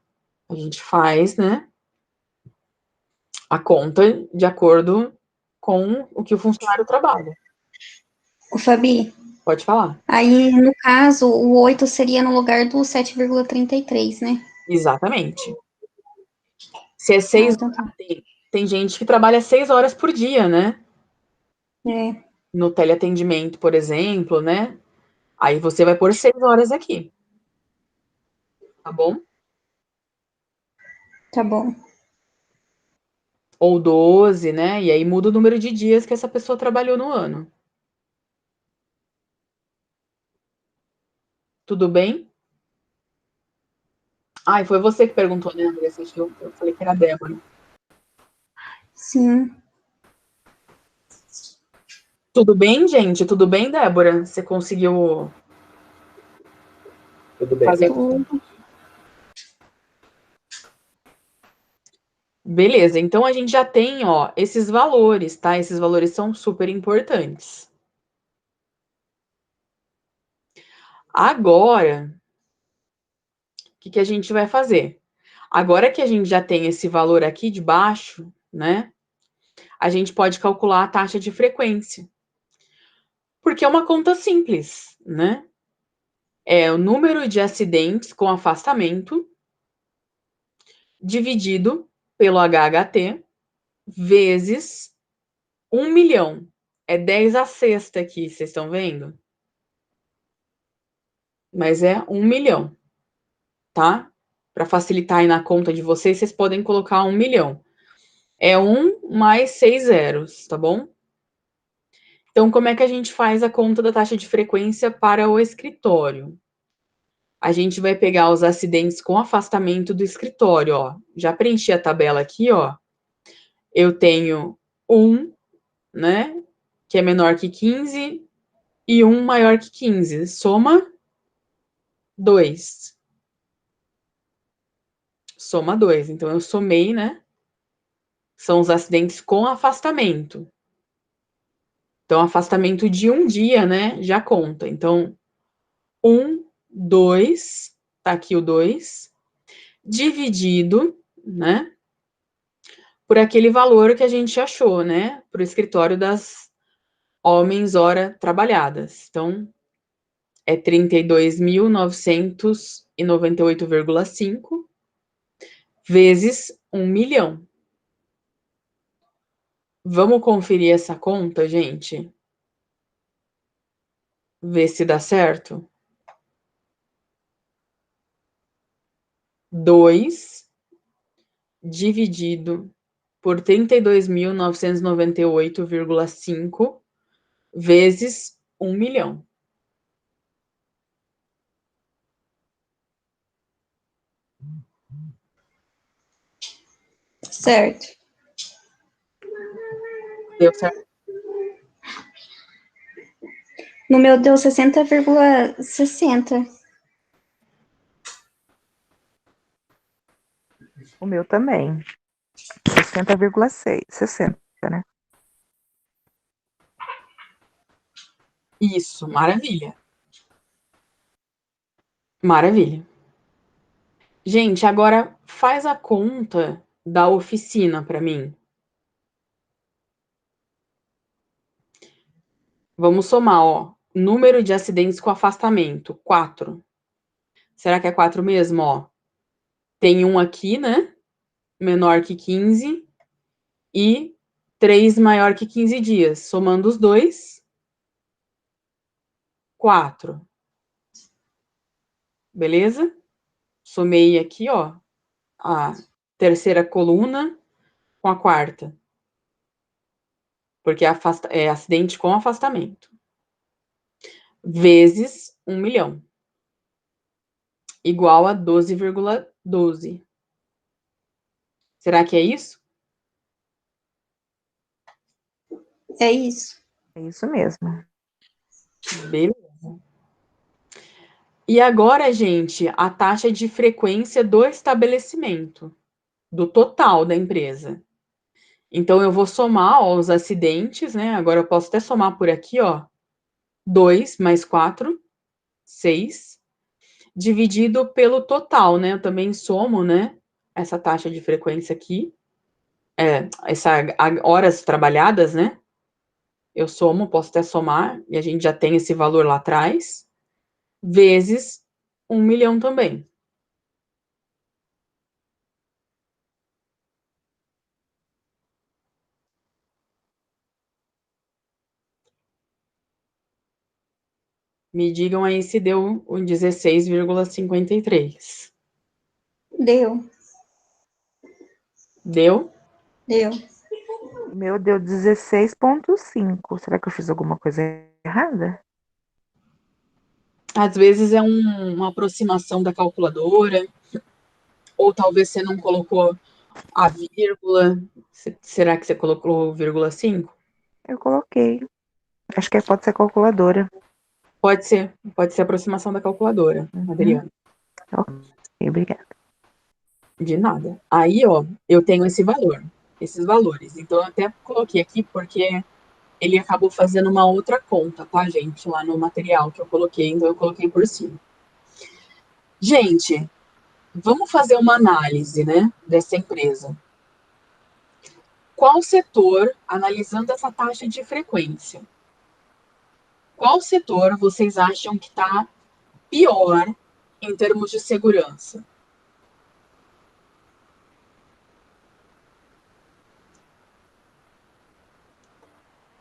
A gente faz, né, a conta de acordo com o que o funcionário trabalha. O Fabi, Pode falar. aí no caso, o 8 seria no lugar do 7,33, né? Exatamente. Se é Ah, 6 então tá. horas, tem gente que trabalha 6 horas por dia, né? É. No teleatendimento, por exemplo, né? Aí você vai pôr 6 horas aqui. Tá bom? Tá bom. Ou 12, né? E aí muda o número de dias que essa pessoa trabalhou no ano. Tudo bem? Ai, foi você que perguntou, né, Andressa? Acho que eu falei que era a Débora. Sim. Tudo bem, gente? Tudo bem, Débora? Você conseguiu Tudo bem. fazer? Tudo. Beleza, então a gente já tem, ó, esses valores, tá? Esses valores são super importantes. Agora, o que a gente vai fazer? Agora que a gente já tem esse valor aqui de baixo, né? A gente pode calcular a taxa de frequência. Porque é uma conta simples, né? É o número de acidentes com afastamento dividido pelo HHT vezes 1 milhão. É 10 a sexta aqui, vocês estão vendo? Mas é 1 milhão, tá? Para facilitar aí na conta de vocês, vocês podem colocar 1 milhão. É 1 mais 6 zeros, tá bom? Então, como é que a gente faz a conta da taxa de frequência para o escritório? A gente vai pegar os acidentes com afastamento do escritório, ó. Já preenchi a tabela aqui, ó. Eu tenho 1, né? Que é menor que 15, e 1 maior que 15. Soma 2. Soma 2. Então, eu somei, né? São os acidentes com afastamento. Então, afastamento de um dia, né? Já conta. Então, 1, 2, tá aqui o 2, dividido, né? Por aquele valor que a gente achou, né? Para o escritório das homens hora trabalhadas. Então, é 32.998,5 vezes 1 milhão. Vamos conferir essa conta, gente? Ver se dá certo? 2 dividido por 32.998,5 vezes 1 milhão. Certo. Deu certo? No meu deu 60,60. O meu também. 60,6. 60, né? Isso, maravilha. Maravilha. Gente, agora faz a conta da oficina para mim. Vamos somar, ó. Número de acidentes com afastamento, 4. Será que é 4 mesmo, ó? Tem um aqui, né? Menor que 15 e 3 maior que 15 dias. Somando os dois, 4. Beleza? Somei aqui, ó, a terceira coluna com a quarta. Porque é acidente com afastamento. Vezes 1 milhão. Igual a 12,12. Será que é isso? É isso. É isso mesmo. Beleza. E agora, gente, a taxa de frequência do estabelecimento, do total da empresa. Então, eu vou somar, ó, os acidentes, né? Agora eu posso até somar por aqui, ó. 2 mais 4, 6, dividido pelo total, né? Eu também somo, né? Essa taxa de frequência aqui. Horas trabalhadas, né? Eu somo, posso até somar, e a gente já tem esse valor lá atrás, vezes 1 milhão também. Me digam aí se deu o 16,53. Deu. Deu? Deu. O meu deu 16,5. Será que eu fiz alguma coisa errada? Às vezes é uma aproximação da calculadora, ou talvez você não colocou a vírgula. Será que você colocou 0,5? Eu coloquei. Acho que pode ser calculadora. Pode ser aproximação da calculadora, Uhum. Adriana. Ok, obrigada. De nada. Aí, ó, eu tenho esses valores. Então, eu até coloquei aqui porque ele acabou fazendo uma outra conta, tá, gente? Lá no material que eu coloquei, então eu coloquei por cima. Gente, vamos fazer uma análise, né, dessa empresa. Qual setor, analisando essa taxa de frequência, qual setor vocês acham que está pior em termos de segurança?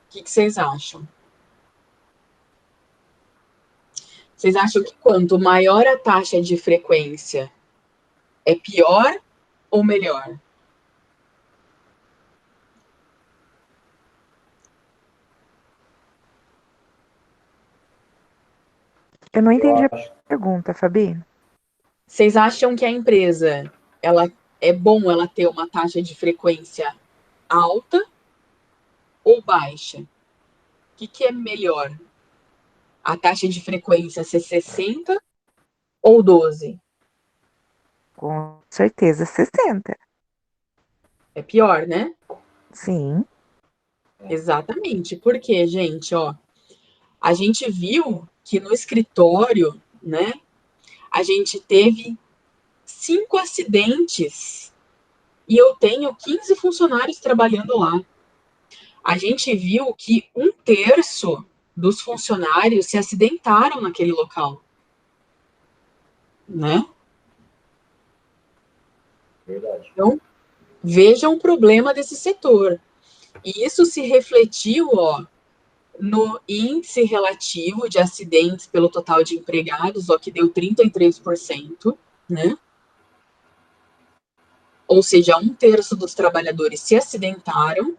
O que vocês acham? Vocês acham que quanto maior a taxa de frequência, é pior ou melhor? Eu não Eu entendi a acho, pergunta, Fabi. Vocês acham que a empresa, ela é bom ela ter uma taxa de frequência alta ou baixa? O que é melhor? A taxa de frequência ser 60 ou 12? Com certeza 60. É pior, né? Sim. Exatamente. Porque, gente, ó, a gente viu que no escritório, né, a gente teve 5 acidentes e eu tenho 15 funcionários trabalhando lá. A gente viu que 1/3 dos funcionários se acidentaram naquele local, né? verdade. Então, vejam o problema desse setor. E isso se refletiu, ó, no índice relativo de acidentes pelo total de empregados, ó, que deu 33%, né? Ou seja, 1/3 dos trabalhadores se acidentaram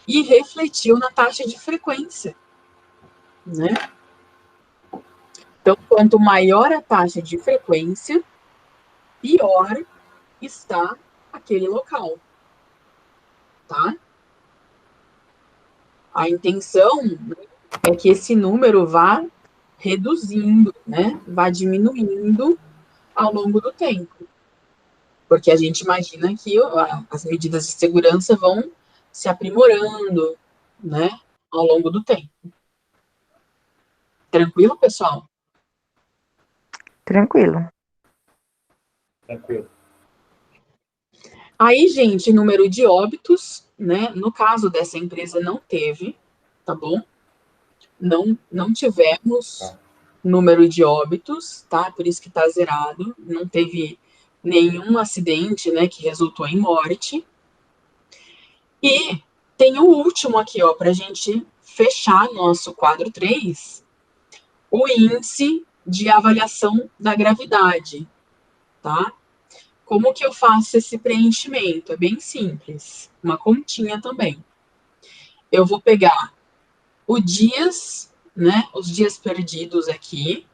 e refletiu na taxa de frequência, né? Então, quanto maior a taxa de frequência, pior está aquele local, tá? A intenção é que esse número vá reduzindo, né? Vá diminuindo ao longo do tempo, porque a gente imagina que as medidas de segurança vão se aprimorando, né? Ao longo do tempo. Tranquilo, pessoal? Tranquilo. Tranquilo. Aí, gente, número de óbitos, né? No caso dessa empresa não teve, tá bom? Não tivemos Tá. número de óbitos, tá? Por isso que tá zerado. Não teve nenhum acidente, né, que resultou em morte. E tem o último aqui, ó, pra gente fechar nosso quadro 3, o índice de avaliação da gravidade, tá? Como que eu faço esse preenchimento? É bem simples, uma continha também. Eu vou pegar os dias, né, os dias perdidos aqui,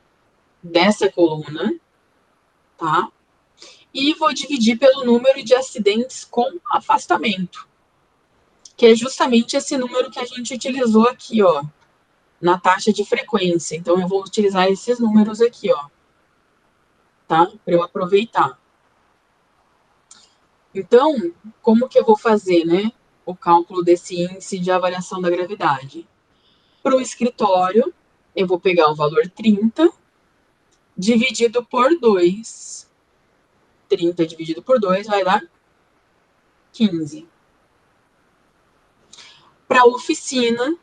dessa coluna, tá? E vou dividir pelo número de acidentes com afastamento, que é justamente esse número que a gente utilizou aqui, ó, na taxa de frequência. Então, eu vou utilizar esses números aqui, ó, tá? Para eu aproveitar. Então, como que eu vou fazer, né, o cálculo desse índice de avaliação da gravidade? Para o escritório, eu vou pegar o valor 30 dividido por 2. 30 dividido por 2 vai dar 15. Para a oficina,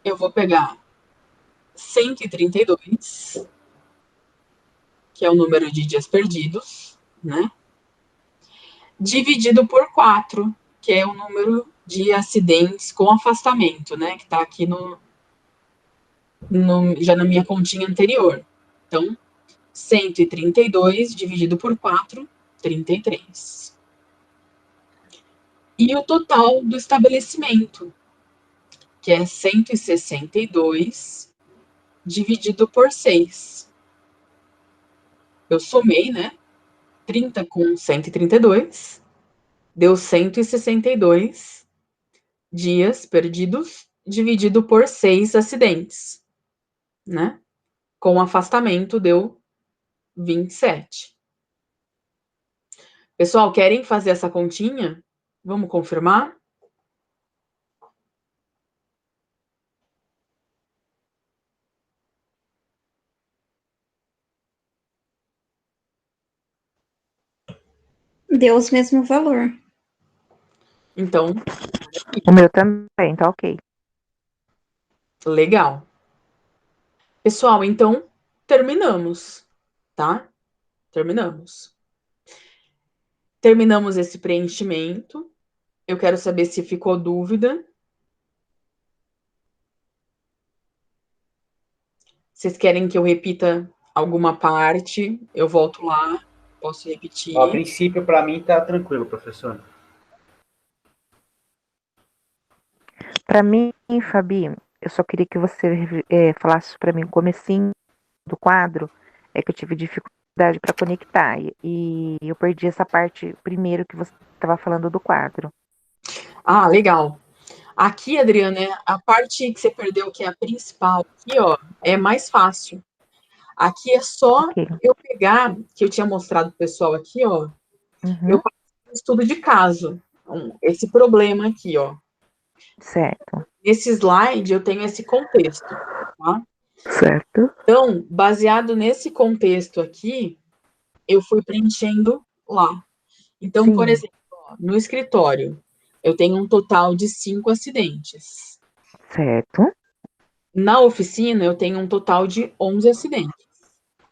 eu vou pegar 132, que é o número de dias perdidos, né? Dividido por 4, que é o número de acidentes com afastamento, né? Que está aqui já na minha continha anterior. Então, 132 dividido por 4, 33. e o total do estabelecimento, que é 162 dividido por 6. Eu somei, né? 30 com 132, deu 162 dias perdidos, dividido por 6 acidentes, né? Com afastamento deu 27. Pessoal, querem fazer essa continha? Vamos confirmar? Deu os mesmo valor. Então, O meu também, tá ok. legal. Pessoal, então terminamos, tá? Terminamos. Terminamos esse preenchimento. Eu quero saber se ficou dúvida. Vocês querem que eu repita alguma parte? Eu volto lá, posso repetir. A princípio, para mim, tá tranquilo, professor. Para mim, Fabi, eu só queria que você falasse para mim o comecinho do quadro, é que eu tive dificuldade para conectar e eu perdi essa parte primeiro que você estava falando do quadro. Ah, legal. Aqui, Adriana, a parte que você perdeu, que é a principal, aqui, ó, é mais fácil. Aqui é só Ok. eu pegar, que eu tinha mostrado pro pessoal aqui, ó, eu Uhum. faço um estudo de caso. Esse problema aqui, ó. Certo. Nesse slide eu tenho esse contexto, tá? Certo. Então, baseado nesse contexto aqui, eu fui preenchendo lá. Então, por Sim. exemplo, ó, no escritório, eu tenho um total de 5 acidentes. Certo. Na oficina, eu tenho um total de 11 acidentes.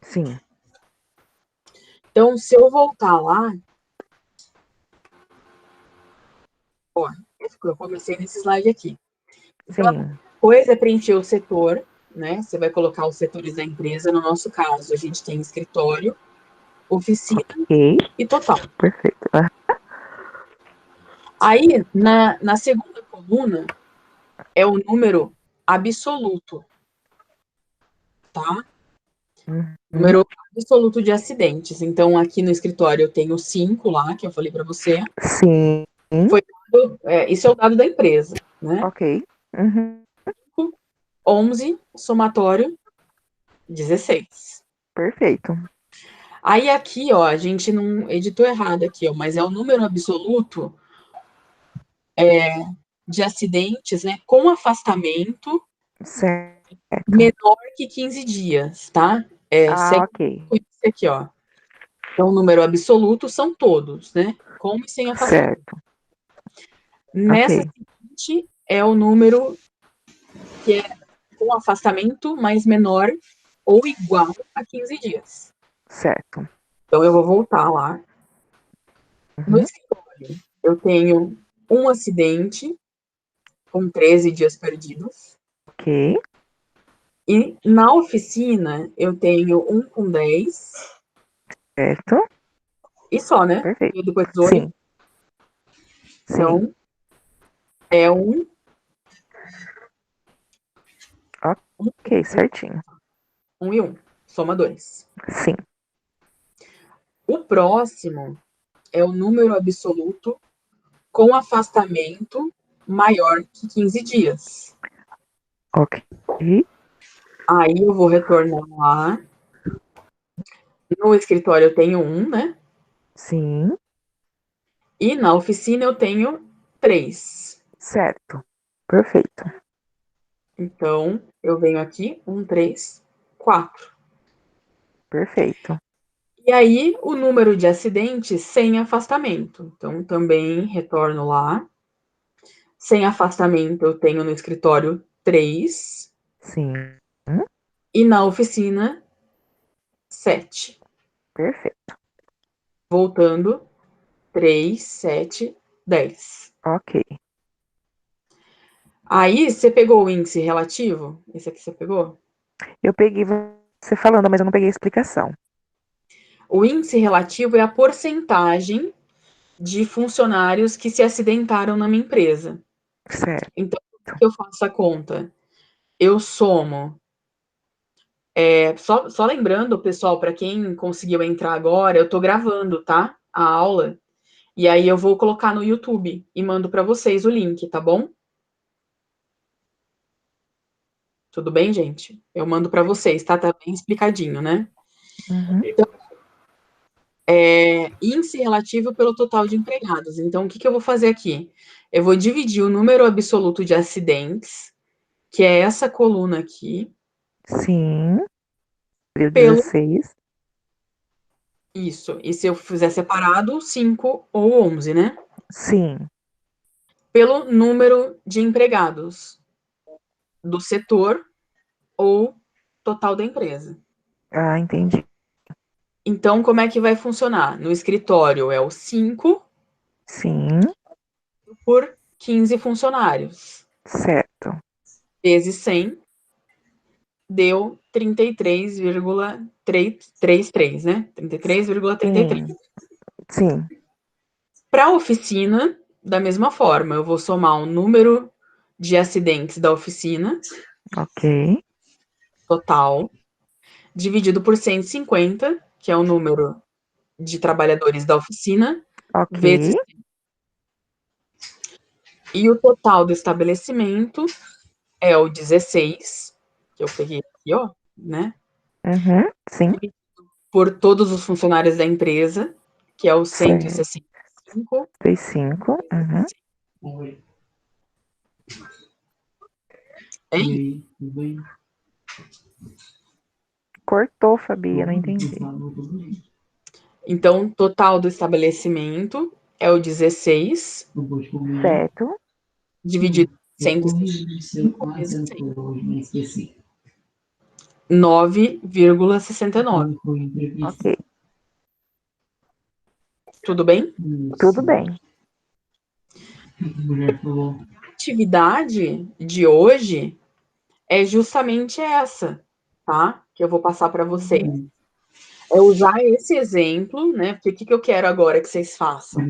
Sim. Então, se eu voltar lá, ó, eu comecei nesse slide aqui. Então, a Sim. primeira coisa é preencher o setor, né? Você vai colocar os setores da empresa. No nosso caso, a gente tem escritório, oficina Ok. e total. Perfeito. Aí, na segunda coluna, é o número absoluto, tá? Uhum. Número absoluto de acidentes. Então, aqui no escritório eu tenho 5 lá, que eu falei para você. Sim. Foi isso é o dado da empresa, né? Ok. Uhum. 11, somatório, 16. Perfeito. Aí aqui, ó, a gente não editou errado aqui, ó, mas é o número absoluto de acidentes, né, com afastamento Certo. menor que 15 dias, tá? Segue Ok. isso aqui, ó. Então, o número absoluto são todos, né? Com e sem afastamento. Certo. Nessa Ok. seguinte é o número que é com afastamento mais menor ou igual a 15 dias. Certo. Então, eu vou voltar lá. No Uhum. escritório, eu tenho um acidente com 13 dias perdidos. Ok. E na oficina, eu tenho um com 10. Certo. E só, né? Perfeito. E depois 8. Sim. Sim. Então, é um Ok, certinho. e um. Soma 2. Sim. O próximo é o número absoluto com afastamento maior que 15 dias. Ok. Aí eu vou retornar lá. No escritório eu tenho um, né? Sim. E na oficina eu tenho 3. Certo. Perfeito. Então, eu venho aqui, 1, 3, 4. Perfeito. E aí, o número de acidentes sem afastamento. Então, também retorno lá. Sem afastamento, eu tenho no escritório 3. Sim. E na oficina, 7. Perfeito. Voltando, 3, 7, 10. Ok. Aí, você pegou o índice relativo? Esse aqui você pegou? Eu peguei você falando, mas eu não peguei a explicação. O índice relativo é a porcentagem de funcionários que se acidentaram na minha empresa. Certo. Então, como que eu faço a conta? Eu somo. Só lembrando, pessoal, para quem conseguiu entrar agora, eu tô gravando, tá? A aula. E aí eu vou colocar no YouTube e mando para vocês o link, tá bom? Tudo bem, gente? Eu mando para vocês, tá? Tá bem explicadinho, né? Uhum. Índice relativo pelo total de empregados. Então, o que eu vou fazer aqui? Eu vou dividir o número absoluto de acidentes, que é essa coluna aqui, Sim. pelo 16. isso. E se eu fizer separado, 5 ou 11, né? Sim. Pelo número de empregados do setor ou total da empresa. Ah, entendi. Então, como é que vai funcionar? No escritório é o 5 Sim. por 15 funcionários, Certo. vezes 100, deu 33,33, né? 33,33. Sim. Sim. Para a oficina, da mesma forma, eu vou somar o número de acidentes da oficina, Ok. total, dividido por 150, que é o número de trabalhadores da oficina, Ok. vezes. E o total do estabelecimento é o 16, que eu peguei aqui, ó, né? Uhum. Sim. Por todos os funcionários da empresa, que é o Certo. 165. 35. Uhum. Hein? Cortou, Fabi, eu não entendi. Então, total do estabelecimento é o 16, Certo. dividido por 165 vezes 100. 9,69. Ok. Tudo bem? Tudo bem. A atividade de hoje é justamente essa, tá? Que eu vou passar para vocês. É usar esse exemplo, né? Porque o que eu quero agora que vocês façam?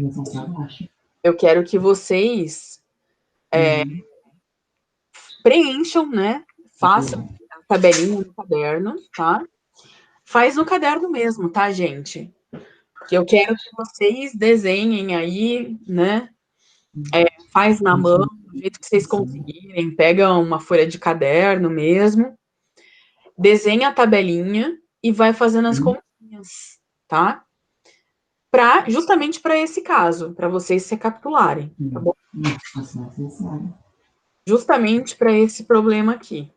Eu quero que vocês preencham, né? Façam a tabelinha no caderno, tá? Faz no caderno mesmo, tá, gente? Eu quero que vocês desenhem aí, né? Faz na mão, do jeito que vocês conseguirem. Pega uma folha de caderno mesmo, desenha a tabelinha e vai fazendo as continhas, tá? Justamente para esse caso, para vocês se recapitularem, tá bom? Justamente para esse problema aqui,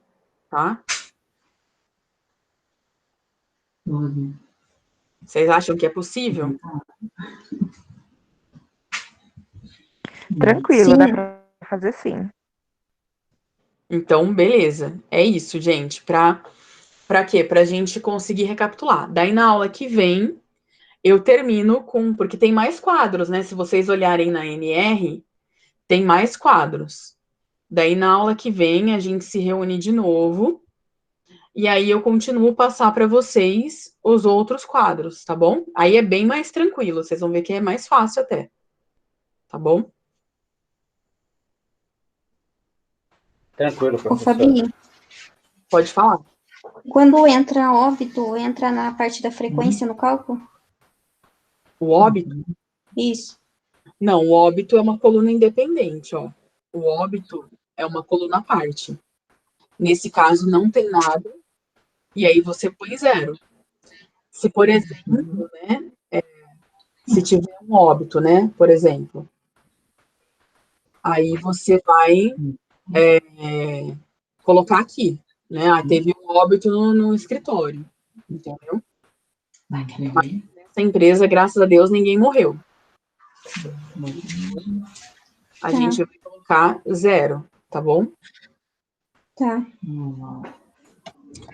tá? Vocês acham que é possível? Tranquilo, dá Sim. pra fazer sim. Então, beleza. É isso, gente. Para quê? Para a gente conseguir recapitular. Daí, na aula que vem, eu termino com. Porque tem mais quadros, né? Se vocês olharem na NR, tem mais quadros. Daí, na aula que vem, a gente se reúne de novo. E aí, eu continuo passar para vocês os outros quadros, tá bom? Aí é bem mais tranquilo. Vocês vão ver que é mais fácil até. Tá bom? Tranquilo, Ô, professor. Fabi, Pode falar. quando entra óbito, entra na parte da frequência no cálculo? O óbito. Isso. Não, o óbito é uma coluna independente, ó. O óbito é uma coluna à parte. Nesse caso, não tem nada, e aí você põe zero. Se, por exemplo, né, se tiver um óbito, né, por exemplo, aí você vai colocar aqui, né, teve um óbito no escritório, entendeu? Mas nessa empresa, graças a Deus, ninguém morreu. A Tá, gente vai colocar zero, tá bom? tá.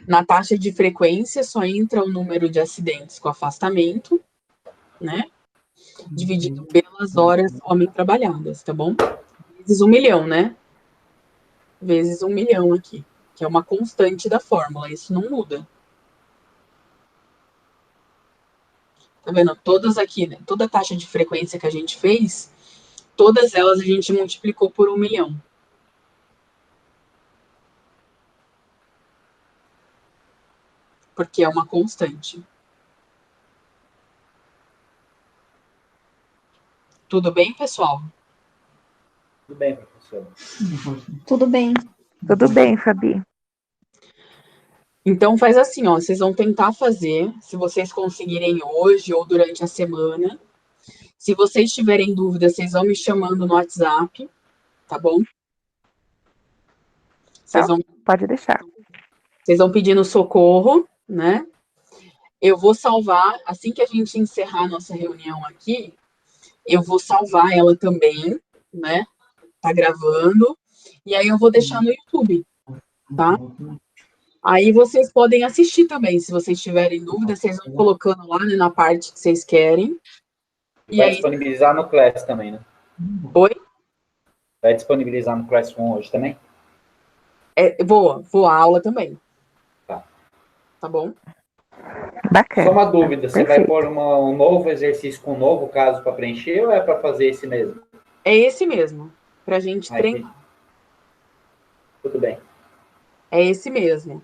Na taxa de frequência só entra o número de acidentes com afastamento, né? Dividido pelas horas homem trabalhadas, tá bom? Vezes 1 milhão, né? Vezes 1 milhão aqui, que é uma constante da fórmula, isso não muda. Tá vendo? Todas aqui, né? Toda a taxa de frequência que a gente fez, todas elas a gente multiplicou por 1 milhão. Porque é uma constante. Tudo bem, pessoal? Tudo bem, professor. Tudo bem. Tudo bem, Fabi. Então faz assim, ó, vocês vão tentar fazer, se vocês conseguirem hoje ou durante a semana. Se vocês tiverem dúvidas, vocês vão me chamando no WhatsApp, tá bom? Vocês Tá, vão, pode deixar. vocês vão pedindo socorro, né? Eu vou salvar, assim que a gente encerrar a nossa reunião aqui, eu vou salvar ela também, né? Tá gravando, e aí eu vou deixar no YouTube, tá? Aí vocês podem assistir também, se vocês tiverem dúvida, vocês vão colocando lá, né, na parte que vocês querem. E Vai aí, disponibilizar no Class também, né? oi? Vai disponibilizar no Classroom hoje também? Vou a aula também. Tá. Tá bom? Bacana. Só uma dúvida, você vai Perfeito. pôr um novo exercício com um novo caso para preencher ou é para fazer esse mesmo? É esse mesmo, pra gente Ah, treinar. entendi. Tudo bem. É esse mesmo.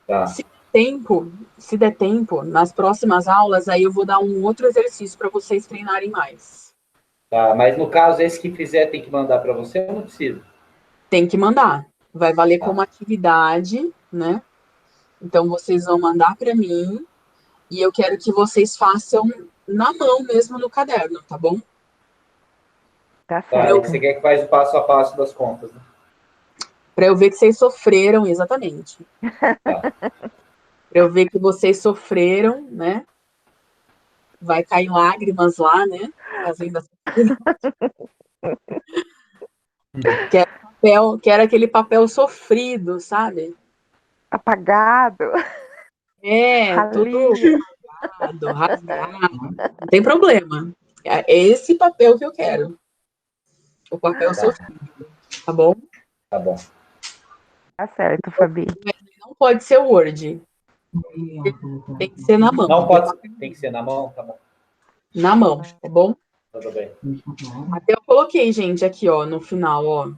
Tá. Se der tempo, nas próximas aulas, aí eu vou dar um outro exercício para vocês treinarem mais. Tá, mas no caso, esse que fizer tem que mandar para você ou não precisa? Tem que mandar. Vai valer Tá. como atividade, né? Então vocês vão mandar para mim e eu quero que vocês façam na mão mesmo no caderno, tá bom? Tá Tá, certo. aí você quer que faz o passo a passo das contas, né? Para eu ver que vocês sofreram, exatamente. Tá. Para eu ver que vocês sofreram, né? Vai cair lágrimas lá, né? Fazendo essa... Quero aquele papel sofrido, sabe? Apagado. É, tudo Ralinho. rasgado. Não tem problema. É esse papel que eu quero. O papel Tá. sofrido, tá bom? Tá bom. Tá certo, Fabi. Não pode ser Word. Tem que ser na mão. Não pode, tem que ser na mão, tá bom. Na mão, tá bom? Tudo bem. Até eu coloquei, gente, aqui, ó, no final, ó.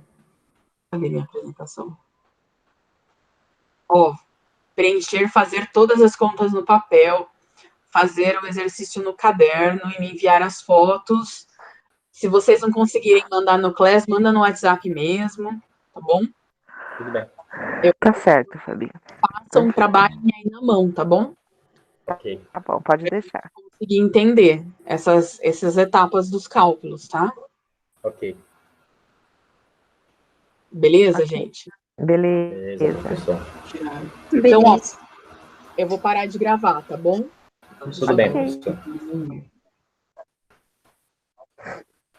Cadê minha apresentação? Ó, preencher, fazer todas as contas no papel, fazer o exercício no caderno e me enviar as fotos. Se vocês não conseguirem mandar no Class, manda no WhatsApp mesmo, tá bom? Tudo bem. Tá certo, Fabi. Façam um trabalho aí na mão, tá bom? Ok. Tá bom, pode deixar. Conseguir entender essas etapas dos cálculos, tá? Ok. Beleza, Ok. gente? Beleza, Beleza. professor. Então, ó, Beleza. eu vou parar de gravar, tá bom? Tudo bem, Ok. professor.